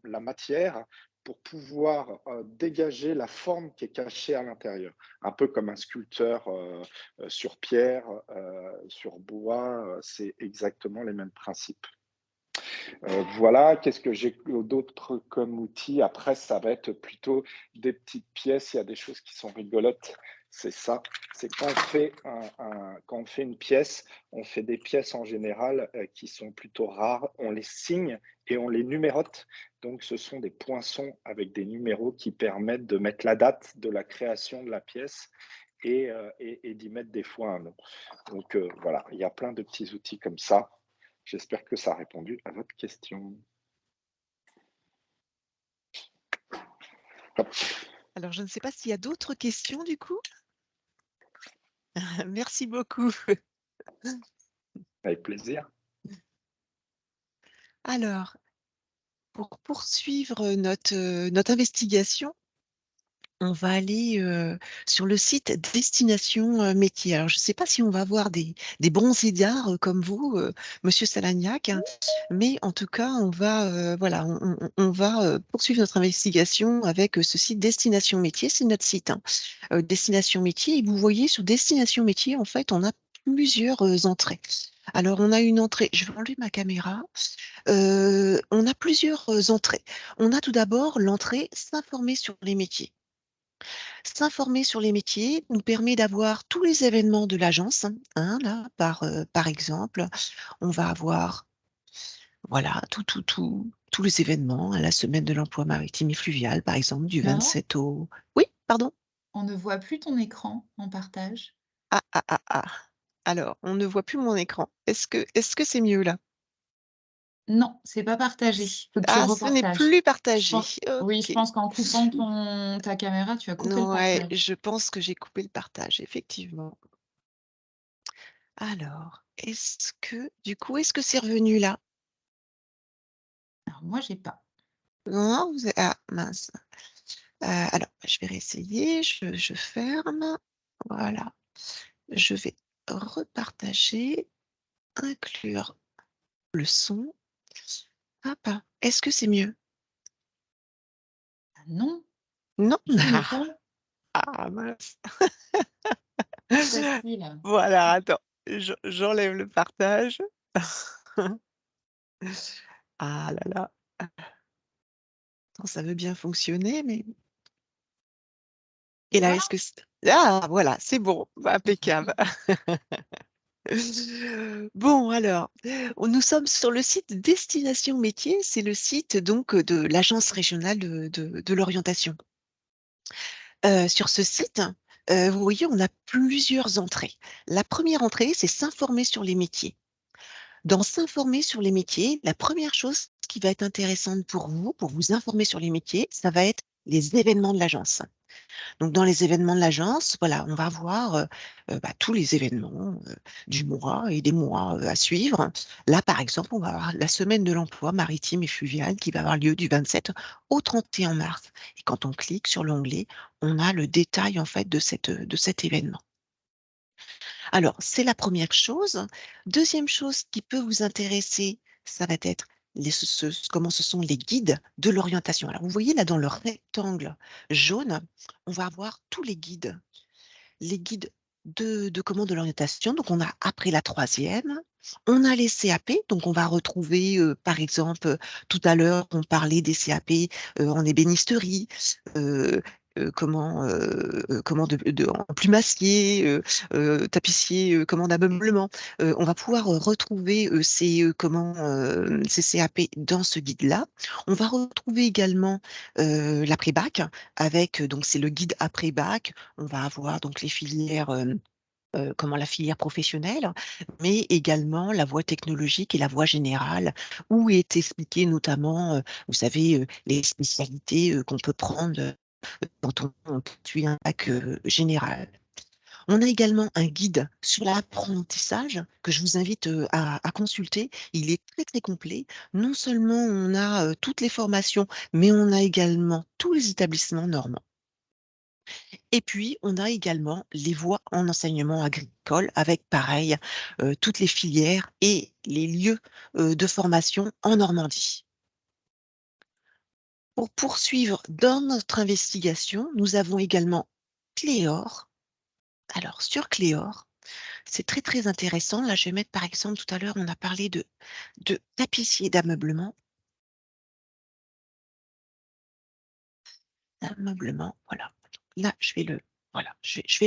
la matière pour pouvoir dégager la forme qui est cachée à l'intérieur. Un peu comme un sculpteur sur pierre, sur bois, c'est exactement les mêmes principes. Voilà, qu'est-ce que j'ai d'autre comme outil? Après, ça va être plutôt des petites pièces, il y a des choses qui sont rigolotes, c'est ça. C'est quand on fait une pièce, on fait des pièces en général qui sont plutôt rares, on les signe et on les numérote. Donc, ce sont des poinçons avec des numéros qui permettent de mettre la date de la création de la pièce et d'y mettre des fois un nom. Donc, voilà, il y a plein de petits outils comme ça. J'espère que ça a répondu à votre question. Hop. Alors, je ne sais pas s'il y a d'autres questions du coup. Merci beaucoup. Avec plaisir. Alors, pour poursuivre notre investigation, on va aller sur le site Destination Métier. Alors, je ne sais pas si on va avoir des bronzés d'art comme vous, Monsieur Salagnac, hein, mais en tout cas, on va, voilà, on va poursuivre notre investigation avec ce site Destination Métier. C'est notre site, hein, Destination Métier. Et vous voyez, sur Destination Métier, en fait, on a plusieurs entrées. Alors, on a une entrée, je vais enlever ma caméra. On a plusieurs entrées. On a tout d'abord l'entrée S'informer sur les métiers. S'informer sur les métiers nous permet d'avoir tous les événements de l'agence, hein, là, par exemple. On va avoir, voilà, tous les événements, hein, la semaine de l'emploi maritime et fluvial, par exemple, du Maman, 27 au... Oui, pardon? on ne voit plus ton écran en partage. Ah, ah, ah, ah. Alors, on ne voit plus mon écran. Est-ce que c'est mieux là? Non, c'est pas partagé. Faut que tu Ah, ce n'est repartages. plus Je partagé. pense, oui, je Ok. pense qu'en coupant ta caméra, tu as coupé le Ouais, partage. je pense que j'ai coupé le partage, effectivement. Alors, est-ce que c'est revenu là? Alors, moi, j'ai pas. Non, ah, mince. Alors, je vais réessayer, je ferme. Voilà. Je vais repartager, inclure le son. Hop. Est-ce que c'est mieux? Ah non, Non? je n'ai pas. Ah, mince. Facile. Voilà, attends, j'enlève le partage. Ah là là. Attends, ça veut bien fonctionner, mais... Et Et là, voilà. est-ce que... Ah, voilà, c'est bon, impeccable. Bon, alors, nous sommes sur le site Destination Métier, c'est le site donc de l'Agence régionale de l'orientation. Sur ce site, vous voyez, on a plusieurs entrées. La première entrée, c'est s'informer sur les métiers. Dans s'informer sur les métiers, la première chose qui va être intéressante pour vous informer sur les métiers, ça va être les événements de l'agence. Donc dans les événements de l'agence, voilà, on va voir, tous les événements, du mois et des mois, à suivre. Là, par exemple, on va avoir la semaine de l'emploi maritime et fluvial qui va avoir lieu du 27 au 31 mars et quand on clique sur l'onglet, on a le détail, en fait, de cet événement. Alors, c'est la première chose. Deuxième chose qui peut vous intéresser, ça va être comment ce sont les guides de l'orientation. Alors, vous voyez là dans le rectangle jaune, on va avoir tous les guides de l'orientation. Donc, on a après la troisième, on a les CAP. Donc, on va retrouver, par exemple, tout à l'heure, on parlait des CAP en ébénisterie, euh, en plumassier, tapissier, d'ameublement. On va pouvoir retrouver ces CAP dans ce guide-là. On va retrouver également l'après-bac avec, donc c'est le guide après-bac. On va avoir donc les filières, la filière professionnelle, mais également la voie technologique et la voie générale, où est expliqué notamment, vous savez, les spécialités, qu'on peut prendre, quand on suit un bac, général. On a également un guide sur l'apprentissage que je vous invite, à consulter. Il est très, très complet. Non seulement on a, toutes les formations, mais on a également tous les établissements normaux. Et puis, on a également les voies en enseignement agricole avec pareil, toutes les filières et les lieux, de formation en Normandie. Pour poursuivre dans notre investigation, nous avons également Cléor. Alors sur Cléor, c'est très, très intéressant. Là, je vais mettre par exemple tout à l'heure, on a parlé de tapissier d'ameublement. D'ameublement, voilà. Là, je vais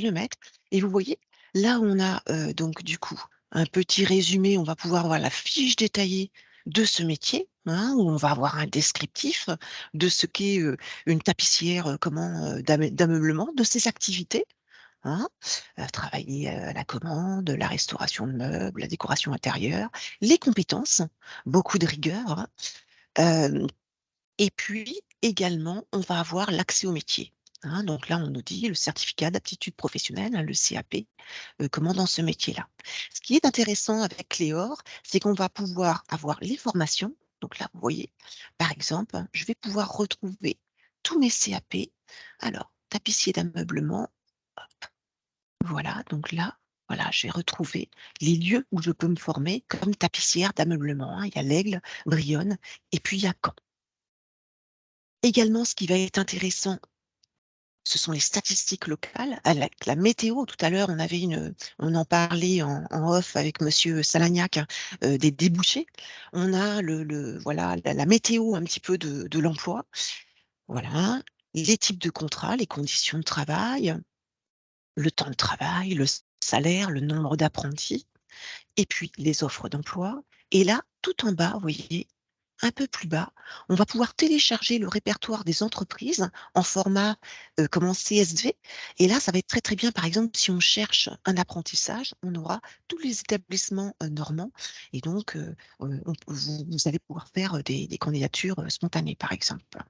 le mettre et vous voyez, là, on a, donc du coup, un petit résumé, on va pouvoir voir la fiche détaillée de ce métier, hein, où on va avoir un descriptif de ce qu'est, une tapissière, d'ameublement, de ses activités, hein. Travailler, à la commande, la restauration de meubles, la décoration intérieure, les compétences, beaucoup de rigueur, hein. Et puis également, on va avoir l'accès au métier, hein. Donc là, on nous dit le certificat d'aptitude professionnelle, hein, le CAP, dans ce métier-là. Ce qui est intéressant avec Cléor, c'est qu'on va pouvoir avoir les formations. Donc là, vous voyez, par exemple, je vais pouvoir retrouver tous mes CAP. Alors, tapissier d'ameublement, voilà, donc là, voilà, j'ai retrouvé les lieux où je peux me former comme tapissière d'ameublement, hein. Il y a l'Aigle, Brionne et puis il y a Caen. Également, ce qui va être intéressant, ce sont les statistiques locales. Avec la météo, tout à l'heure, on en parlait en off avec monsieur Salagnac, hein, des débouchés. On a voilà, la météo un petit peu de l'emploi. Voilà, les types de contrats, les conditions de travail, le temps de travail, le salaire, le nombre d'apprentis et puis les offres d'emploi. Et là, tout en bas, vous voyez, un peu plus bas, on va pouvoir télécharger le répertoire des entreprises en format, CSV et là, ça va être très, très bien. Par exemple, si on cherche un apprentissage, on aura tous les établissements, normands et donc vous allez pouvoir faire, des candidatures, spontanées, par exemple.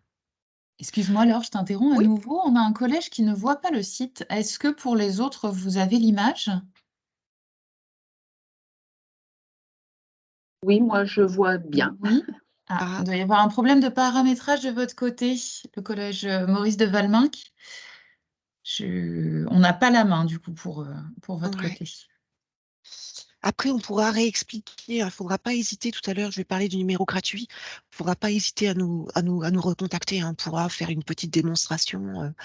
Excuse-moi, Laure, je t'interromps à Oui, nouveau. On a un collège qui ne voit pas le site. Est-ce que pour les autres, vous avez l'image? Oui, moi je vois bien. Oui. Ah, ah, il doit y avoir un problème de paramétrage de votre côté, le collège Maurice de Valminck. On n'a pas la main du coup pour votre ouais. côté. Après, on pourra réexpliquer, il ne faudra pas hésiter, tout à l'heure, je vais parler du numéro gratuit. Il ne faudra pas hésiter à nous recontacter, hein. On pourra faire une petite démonstration,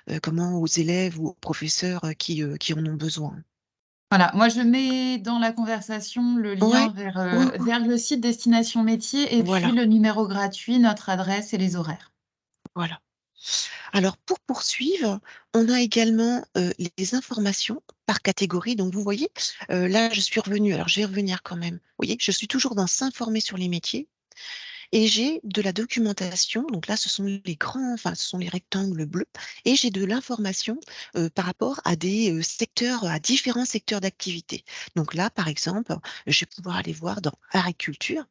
aux élèves ou aux professeurs, qui en ont besoin. Voilà, moi je mets dans la conversation le Ouais, lien ouais, vers le site Destination Métier et puis voilà, le numéro gratuit, notre adresse et les horaires. voilà. Alors pour poursuivre, on a également, les informations par catégorie. Donc vous voyez, là je suis revenue, alors je vais revenir quand même. Vous voyez, je suis toujours dans s'informer sur les métiers. Et j'ai de la documentation, donc là, ce sont les rectangles bleus et j'ai de l'information, par rapport à des, secteurs, à différents secteurs d'activité. Donc là, par exemple, je vais pouvoir aller voir dans agriculture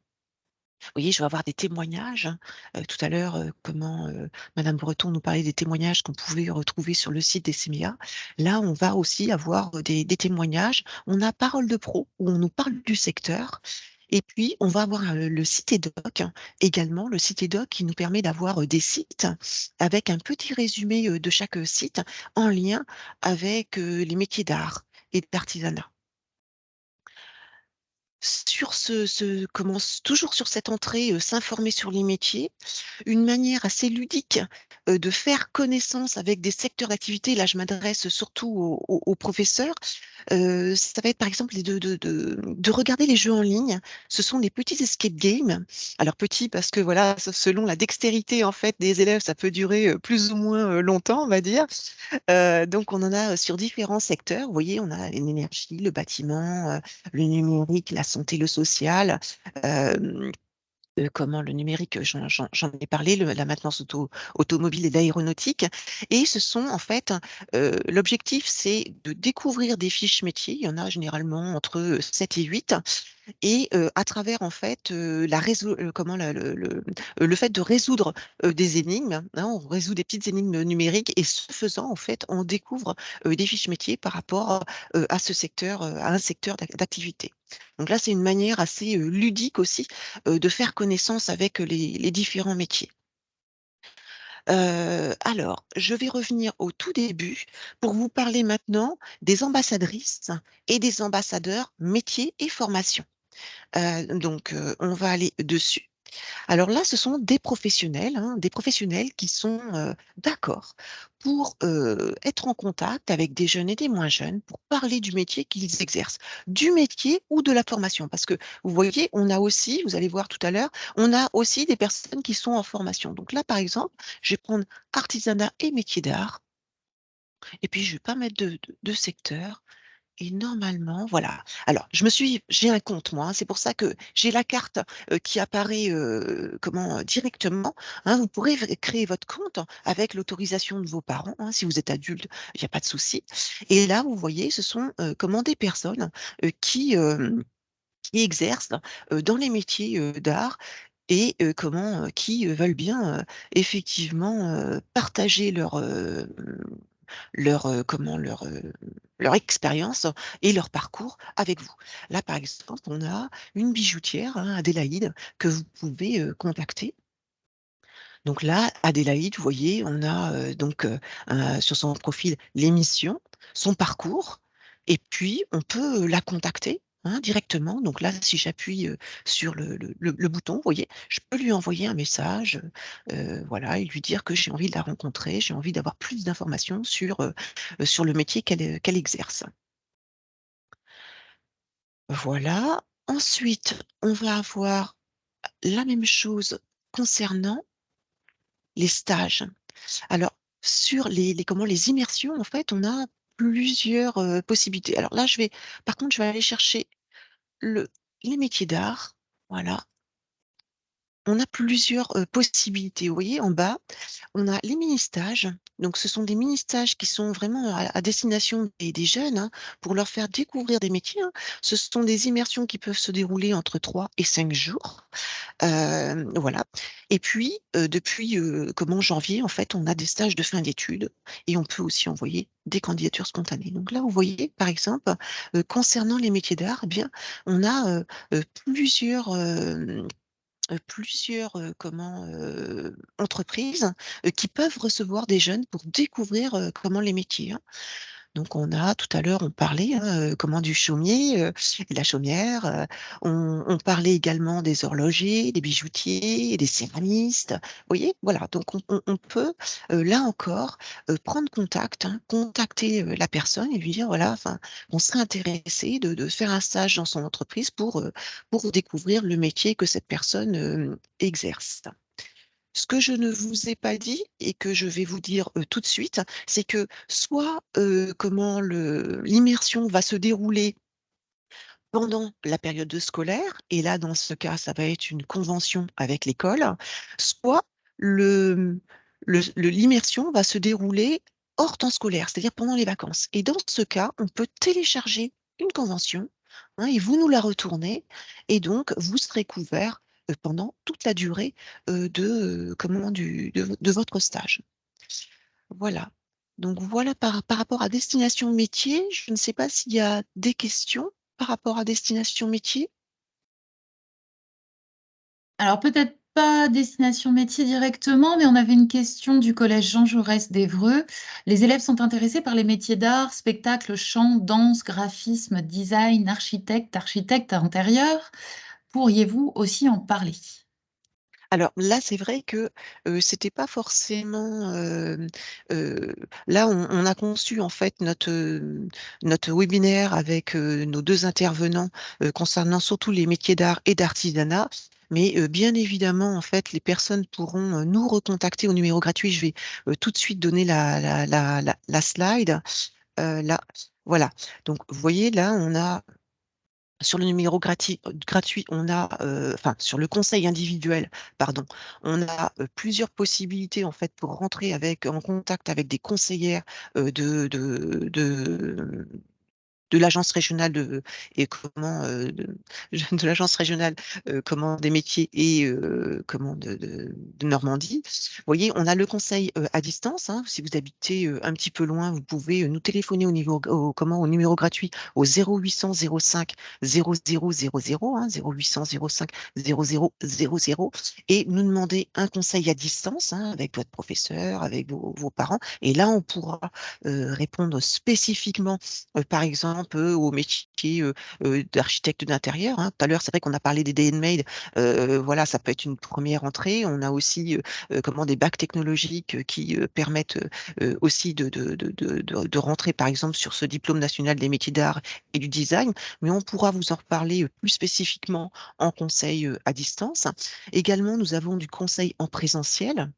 Vous voyez, je vais avoir des témoignages. Tout à l'heure, madame Breton nous parlait des témoignages qu'on pouvait retrouver sur le site des CMEA. Là, on va aussi avoir, des témoignages. On a Parole de pro, où on nous parle du secteur et puis on va avoir, le site EDOC également, le site EDOC qui nous permet d'avoir, des sites avec un petit résumé, de chaque, site en lien avec, les métiers d'art et d'artisanat. Sur toujours sur cette entrée, s'informer sur les métiers, une manière assez ludique, de faire connaissance avec des secteurs d'activité. Là, je m'adresse surtout aux professeurs. Ça va être par exemple de regarder les jeux en ligne. Ce sont des petits escape games. Alors petits parce que voilà, selon la dextérité en fait des élèves, ça peut durer, plus ou moins, longtemps, on va dire. Donc on en a, sur différents secteurs. Vous voyez, on a l'énergie, le bâtiment, le numérique, la santé, le social. Hem Comment le numérique, j'en ai parlé, la maintenance automobile et l'aéronautique et ce sont en fait, l'objectif, c'est de découvrir des fiches métiers. Il y en a généralement entre, 7 et 8 et à travers en fait, la résol comment le fait de résoudre, des énigmes, hein, on résout des petites énigmes numériques et ce faisant en fait, on découvre, des fiches métiers par rapport, à ce secteur, à un secteur d'activité. Donc là, c'est une manière assez, ludique aussi, de faire connaissance avec, les différents métiers. Alors, je vais revenir au tout début pour vous parler maintenant des ambassadrices et des ambassadeurs métiers et formation. On va aller dessus. Alors là, ce sont des professionnels, hein, des professionnels qui sont, d'accord pour, être en contact avec des jeunes et des moins jeunes pour parler du métier qu'ils exercent, du métier ou de la formation. Parce que vous voyez, on a aussi, vous allez voir tout à l'heure, on a aussi des personnes qui sont en formation. Donc là, par exemple, je vais prendre artisanat et métier d'art et puis je ne vais pas mettre de secteur. Et normalement, voilà. Alors, j'ai un compte moi, hein, c'est pour ça que j'ai la carte, qui apparaît, directement, hein. Vous pourrez créer votre compte avec l'autorisation de vos parents, hein. Si vous êtes adulte, il y a pas de souci. Et là, vous voyez, ce sont, des personnes, qui exercent, dans les métiers, d'art et qui, veulent bien, effectivement, partager leur expérience et leur parcours avec vous. Là, par exemple, on a une bijoutière, hein, Adélaïde, que vous pouvez, contacter. Donc là, Adélaïde, vous voyez, on a, sur son profil l'émission, son parcours et puis on peut, la contacter, hein, directement. Donc là, si j'appuie, sur le bouton, vous voyez, je peux lui envoyer un message, voilà et lui dire que j'ai envie de la rencontrer, j'ai envie d'avoir plus d'informations sur le métier qu'elle exerce. Voilà. Ensuite, on va avoir la même chose concernant les stages. Alors, sur les immersions, en fait, on a plusieurs, possibilités. Alors là, par contre, je vais aller chercher le les métiers d'art, voilà. On a plusieurs, possibilités. Vous voyez, en bas, on a les mini-stages. Donc ce sont des mini-stages qui sont vraiment à destination des jeunes, hein, pour leur faire découvrir des métiers, hein. Ce sont des immersions qui peuvent se dérouler entre 3 et 5 jours. Voilà et puis, depuis, janvier, en fait, on a des stages de fin d'études et on peut aussi envoyer des candidatures spontanées. Donc là, vous voyez, par exemple, concernant les métiers d'art, eh bien, on a, plusieurs, entreprises, qui peuvent recevoir des jeunes pour découvrir, les métiers, hein. Donc on a tout à l'heure, on parlait, hein, du chaumier, et de la chaumière, on parlait également des horlogers, des bijoutiers, des céramistes. Vous voyez? Voilà, donc on peut, là encore, prendre contact, hein, contacter, la personne et lui dire voilà, enfin, on serait intéressé de faire un stage dans son entreprise pour découvrir le métier que cette personne, exerce. Ce que je ne vous ai pas dit et que je vais vous dire, tout de suite, c'est que soit, l'immersion va se dérouler pendant la période scolaire et là, dans ce cas, ça va être une convention avec l'école, soit le, l'immersion va se dérouler hors temps scolaire, c'est-à-dire pendant les vacances et dans ce cas, on peut télécharger une convention, hein, et vous nous la retournez et donc vous serez couvert, pendant toute la durée de votre stage. Voilà. Donc voilà par rapport à destination métier, je ne sais pas s'il y a des questions par rapport à destination métier. Alors peut-être pas destination métier directement, mais on avait une question du collège Jean Jaurès d'Évreux. Les élèves sont intéressés par les métiers d'art, spectacle, chant, danse, graphisme, design, architecte intérieur. Pourriez-vous aussi en parler? Alors là, c'est vrai que, c'était pas forcément, là, on a conçu en fait notre webinaire avec, nos 2 intervenants, concernant surtout les métiers d'art et d'artisanat. Mais, bien évidemment, en fait, les personnes pourront, nous recontacter au numéro gratuit. Je vais, tout de suite donner la slide, là. Voilà. Donc vous voyez là, on a sur le numéro gratuit, on a, enfin, sur le conseil individuel, pardon, on a, plusieurs possibilités, en fait, pour rentrer en contact avec des conseillères, de l'agence régionale de l'agence régionale, des métiers et de Normandie. Vous voyez, on a le conseil, à distance, hein. Si vous habitez, un petit peu loin, vous pouvez, nous téléphoner au numéro gratuit au 0800 05 0000, hein, 0800 05 0000 et nous demander un conseil à distance, hein, avec votre professeur, avec vos parents et là, on pourra, répondre spécifiquement par exemple, au métier, d'architecte d'intérieur, hein. Tout à l'heure, c'est vrai qu'on a parlé des DNMaid, voilà, ça peut être une première entrée. On a aussi, des bacs technologiques, qui, permettent, aussi de rentrer, par exemple, sur ce diplôme national des métiers d'art et du design, mais on pourra vous en reparler, plus spécifiquement en conseil, à distance. Également, nous avons du conseil en présentiel.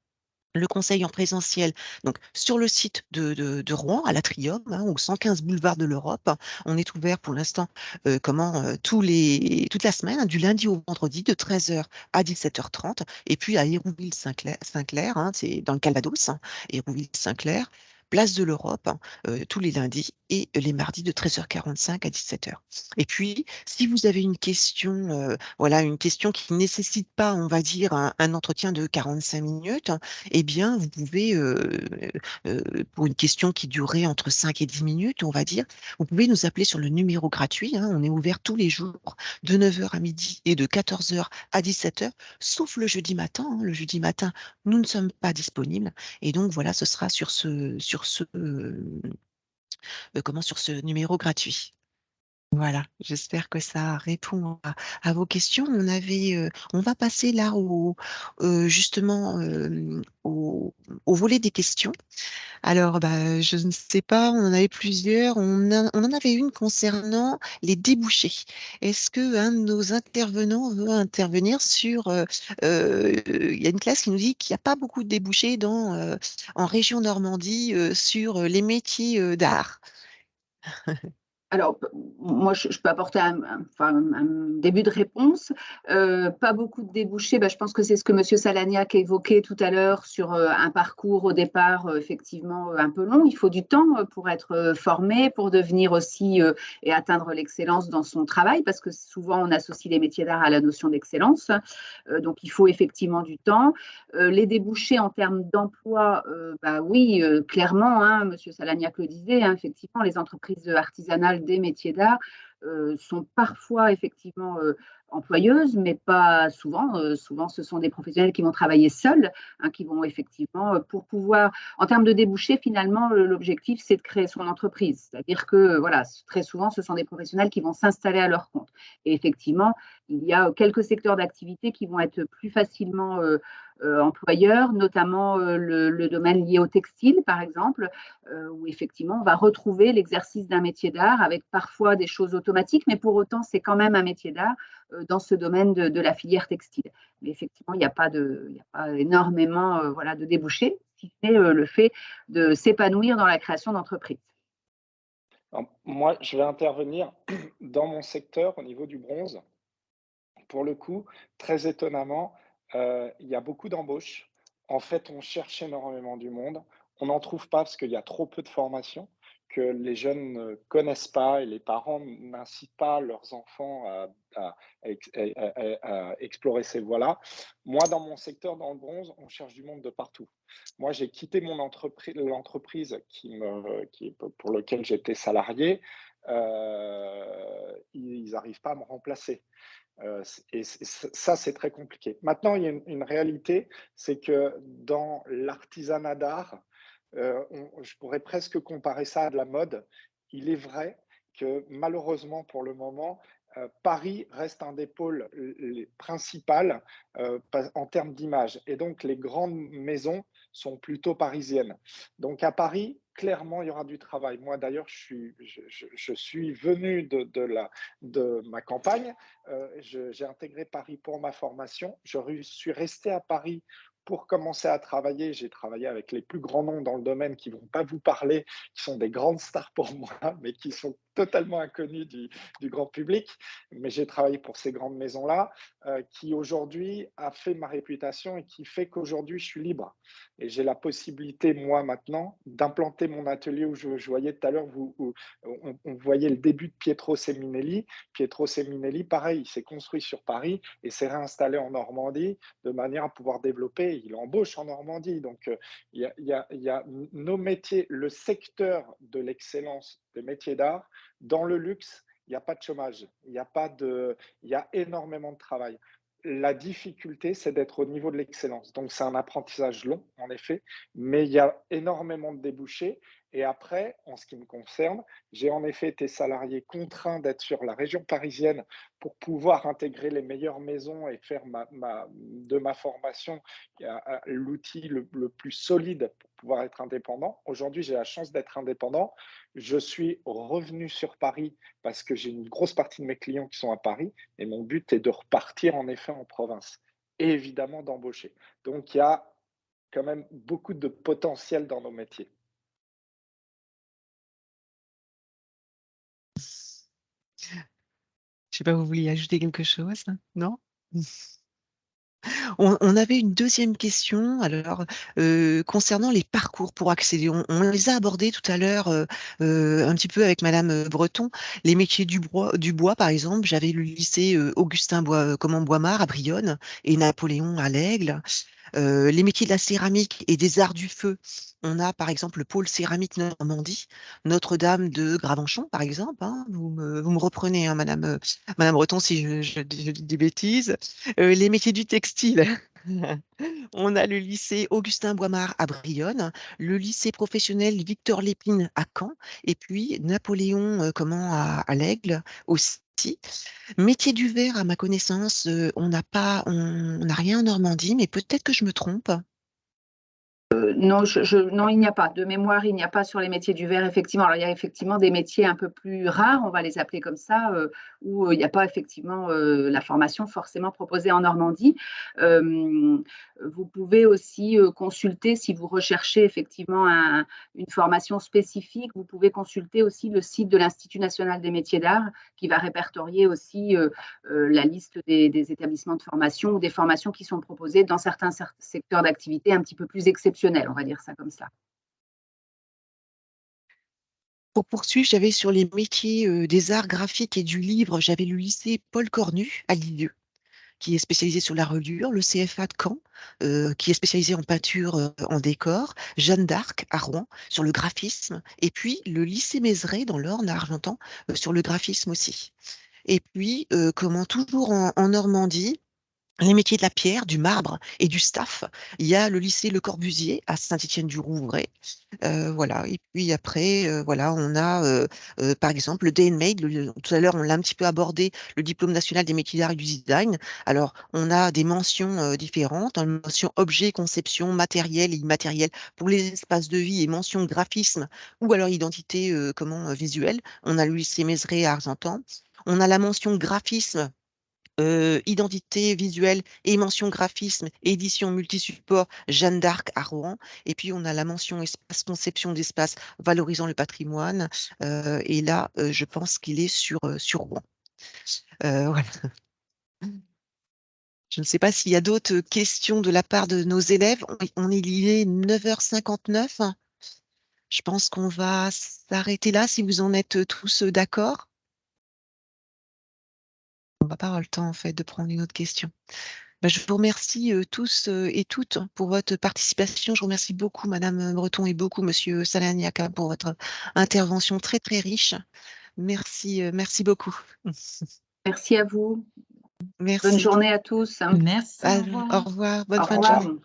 Le conseil en présentiel, donc sur le site de Rouen, à l'Atrium, hein, au 115 boulevard de l'Europe. On est ouvert pour l'instant, toute la semaine, hein, du lundi au vendredi, de 13h à 17h30. Et puis à Hérouville-Saint-Clair, hein, c'est dans le Calvados, hein, Hérouville-Saint-Clair, place de l'Europe, hein, tous les lundis et les mardis de 13h45 à 17h. Et puis, si vous avez une question, une question qui ne nécessite pas, on va dire, un entretien de 45 minutes, eh bien, vous pouvez, pour une question qui durerait entre 5 et 10 minutes, on va dire, vous pouvez nous appeler sur le numéro gratuit, hein. On est ouvert tous les jours de 9h à midi et de 14h à 17h, sauf le jeudi matin, hein. Le jeudi matin, nous ne sommes pas disponibles et donc voilà, ce sera sur ce numéro gratuit. Voilà, j'espère que ça répond à vos questions. On va passer là justement, au volet des questions. Alors, bah, je ne sais pas, on en avait plusieurs. On en avait une concernant les débouchés. Est-ce qu'un de nos intervenants veut intervenir sur, il y a une classe qui nous dit qu'il n'y a pas beaucoup de débouchés en région Normandie, sur, les métiers, d'art. Alors, moi, je peux apporter un début de réponse. Pas beaucoup de débouchés. Je pense que c'est ce que M. Salagnac évoquait tout à l'heure sur un parcours au départ, effectivement, un peu long. Il faut du temps pour être formé, pour devenir aussi et atteindre l'excellence dans son travail, parce que souvent, on associe les métiers d'art à la notion d'excellence. Donc, il faut effectivement du temps. Les débouchés en termes d'emploi, oui, clairement, hein, M. Salagnac le disait, hein, effectivement, les entreprises artisanales des métiers d'art sont parfois effectivement employeuses, mais pas souvent. Souvent, ce sont des professionnels qui vont travailler seuls, hein, qui vont effectivement, pour pouvoir, en termes de débouchés, finalement, l'objectif, c'est de créer son entreprise. C'est-à-dire que, voilà, très souvent, ce sont des professionnels qui vont s'installer à leur compte. Et effectivement, il y a quelques secteurs d'activité qui vont être plus facilement employeurs, notamment le domaine lié au textile, par exemple, où effectivement, on va retrouver l'exercice d'un métier d'art avec parfois des choses automatiques, mais pour autant, c'est quand même un métier d'art dans ce domaine de la filière textile. Mais effectivement, il n'y a pas énormément de débouchés, si ce n'est le fait de s'épanouir dans la création d'entreprises. Alors, moi, je vais intervenir dans mon secteur au niveau du bronze. Pour le coup, très étonnamment, il y a beaucoup d'embauches. En fait, on cherche énormément du monde. On n'en trouve pas parce qu'il y a trop peu de formations, que les jeunes ne connaissent pas et les parents n'incitent pas leurs enfants à explorer ces voies-là. Moi, dans mon secteur, dans le bronze, on cherche du monde de partout. Moi, j'ai quitté l'entreprise pour laquelle j'étais salarié. Ils n'arrivent pas à me remplacer. Ça, c'est très compliqué. Maintenant, il y a une réalité, c'est que dans l'artisanat d'art, je pourrais presque comparer ça à de la mode. Il est vrai que malheureusement, pour le moment, Paris reste un des pôles principaux en termes d'image. Et donc, les grandes maisons sont plutôt parisiennes. Donc, à Paris, clairement, il y aura du travail. Moi, d'ailleurs, je suis venu de ma campagne. J'ai intégré Paris pour ma formation. Je suis resté à Paris pour commencer à travailler. J'ai travaillé avec les plus grands noms dans le domaine qui ne vont pas vous parler, qui sont des grandes stars pour moi, mais qui sont totalement inconnus du grand public. Mais j'ai travaillé pour ces grandes maisons-là, qui aujourd'hui a fait ma réputation et qui fait qu'aujourd'hui, je suis libre. Et j'ai la possibilité, moi, maintenant, d'implanter mon atelier où je voyais tout à l'heure, on voyait le début de Pietro Seminelli. Pietro Seminelli, pareil, il s'est construit sur Paris et s'est réinstallé en Normandie de manière à pouvoir développer. Il embauche en Normandie. Donc, il y a nos métiers, le secteur de l'excellence des métiers d'art. Dans le luxe, il n'y a pas de chômage, il y a énormément de travail. La difficulté, c'est d'être au niveau de l'excellence. Donc, c'est un apprentissage long, en effet, mais il y a énormément de débouchés. Et après, en ce qui me concerne, j'ai en effet été salarié contraint d'être sur la région parisienne pour pouvoir intégrer les meilleures maisons et faire de ma formation l'outil le plus solide pour pouvoir être indépendant. Aujourd'hui, j'ai la chance d'être indépendant. Je suis revenu sur Paris parce que j'ai une grosse partie de mes clients qui sont à Paris et mon but est de repartir en effet en province et évidemment d'embaucher. Donc, il y a quand même beaucoup de potentiel dans nos métiers. Je sais pas, vous vouliez ajouter quelque chose? Non? On avait une deuxième question, alors, concernant les parcours pour accéder. On les a abordés tout à l'heure, un petit peu avec madame, Breton. Les métiers du bois, par exemple, j'avais le lycée, Augustin Boismard à Brionne et Napoléon à L'Aigle. Les métiers de la céramique et des arts du feu, on a par exemple le pôle céramique Normandie, Notre-Dame de Gravenchon, par exemple, hein. Vous me reprenez, hein, madame Breton, si je dis des bêtises. Les métiers du textile, on a le lycée Augustin Boismard à Brionne, le lycée professionnel Victor Lépine à Caen, et puis Napoléon à L'Aigle aussi. Métier du verre, à ma connaissance, on n'a rien en Normandie, mais peut-être que je me trompe. Non, non, il n'y a pas. De mémoire, il n'y a pas sur les métiers du verre, effectivement. Alors, il y a effectivement des métiers un peu plus rares, on va les appeler comme ça, où il n'y a pas effectivement la formation forcément proposée en Normandie. Vous pouvez aussi consulter, si vous recherchez effectivement une formation spécifique, vous pouvez consulter aussi le site de l'Institut national des métiers d'art, qui va répertorier aussi la liste des établissements de formation ou des formations qui sont proposées dans certains secteurs d'activité un petit peu plus exceptionnels, on va dire ça comme ça. Pour poursuivre, j'avais sur les métiers des arts graphiques et du livre, j'avais le lycée Paul Cornu à Lisieux, qui est spécialisé sur la reliure, le CFA de Caen, qui est spécialisé en peinture en décor, Jeanne d'Arc à Rouen, sur le graphisme, et puis le lycée Mézeray dans l'Orne à Argentan, sur le graphisme aussi. Et puis, toujours en Normandie, les métiers de la pierre, du marbre et du staff. Il y a le lycée Le Corbusier à Saint-Étienne-du-Rouvray. Voilà. Et puis après, voilà, on a par exemple le DNMAID. Tout à l'heure, on l'a un petit peu abordé, le diplôme national des métiers d'art et du design. Alors, on a des mentions différentes, hein, mention objet, conception, matériel et immatériel pour les espaces de vie et mention graphisme ou alors identité visuelle. On a le lycée Mézeray à Argentan. On a la mention graphisme, identité visuelle et mention graphisme, édition multisupport, Jeanne d'Arc à Rouen. Et puis, on a la mention espace, conception d'espace, valorisant le patrimoine. Et là, je pense qu'il est sur Rouen. Voilà. Je ne sais pas s'il y a d'autres questions de la part de nos élèves. Il est 9h59. Je pense qu'on va s'arrêter là si vous en êtes tous d'accord. On va pas avoir le temps en fait de prendre une autre question. Bah, je vous remercie tous et toutes pour votre participation. Je remercie beaucoup Madame Breton et beaucoup Monsieur Salagnac pour votre intervention très très riche. Merci, merci beaucoup. Merci à vous. Bonne Merci. journée à tous. Merci, au Au revoir. revoir. Bonne Au fin de revoir. journée.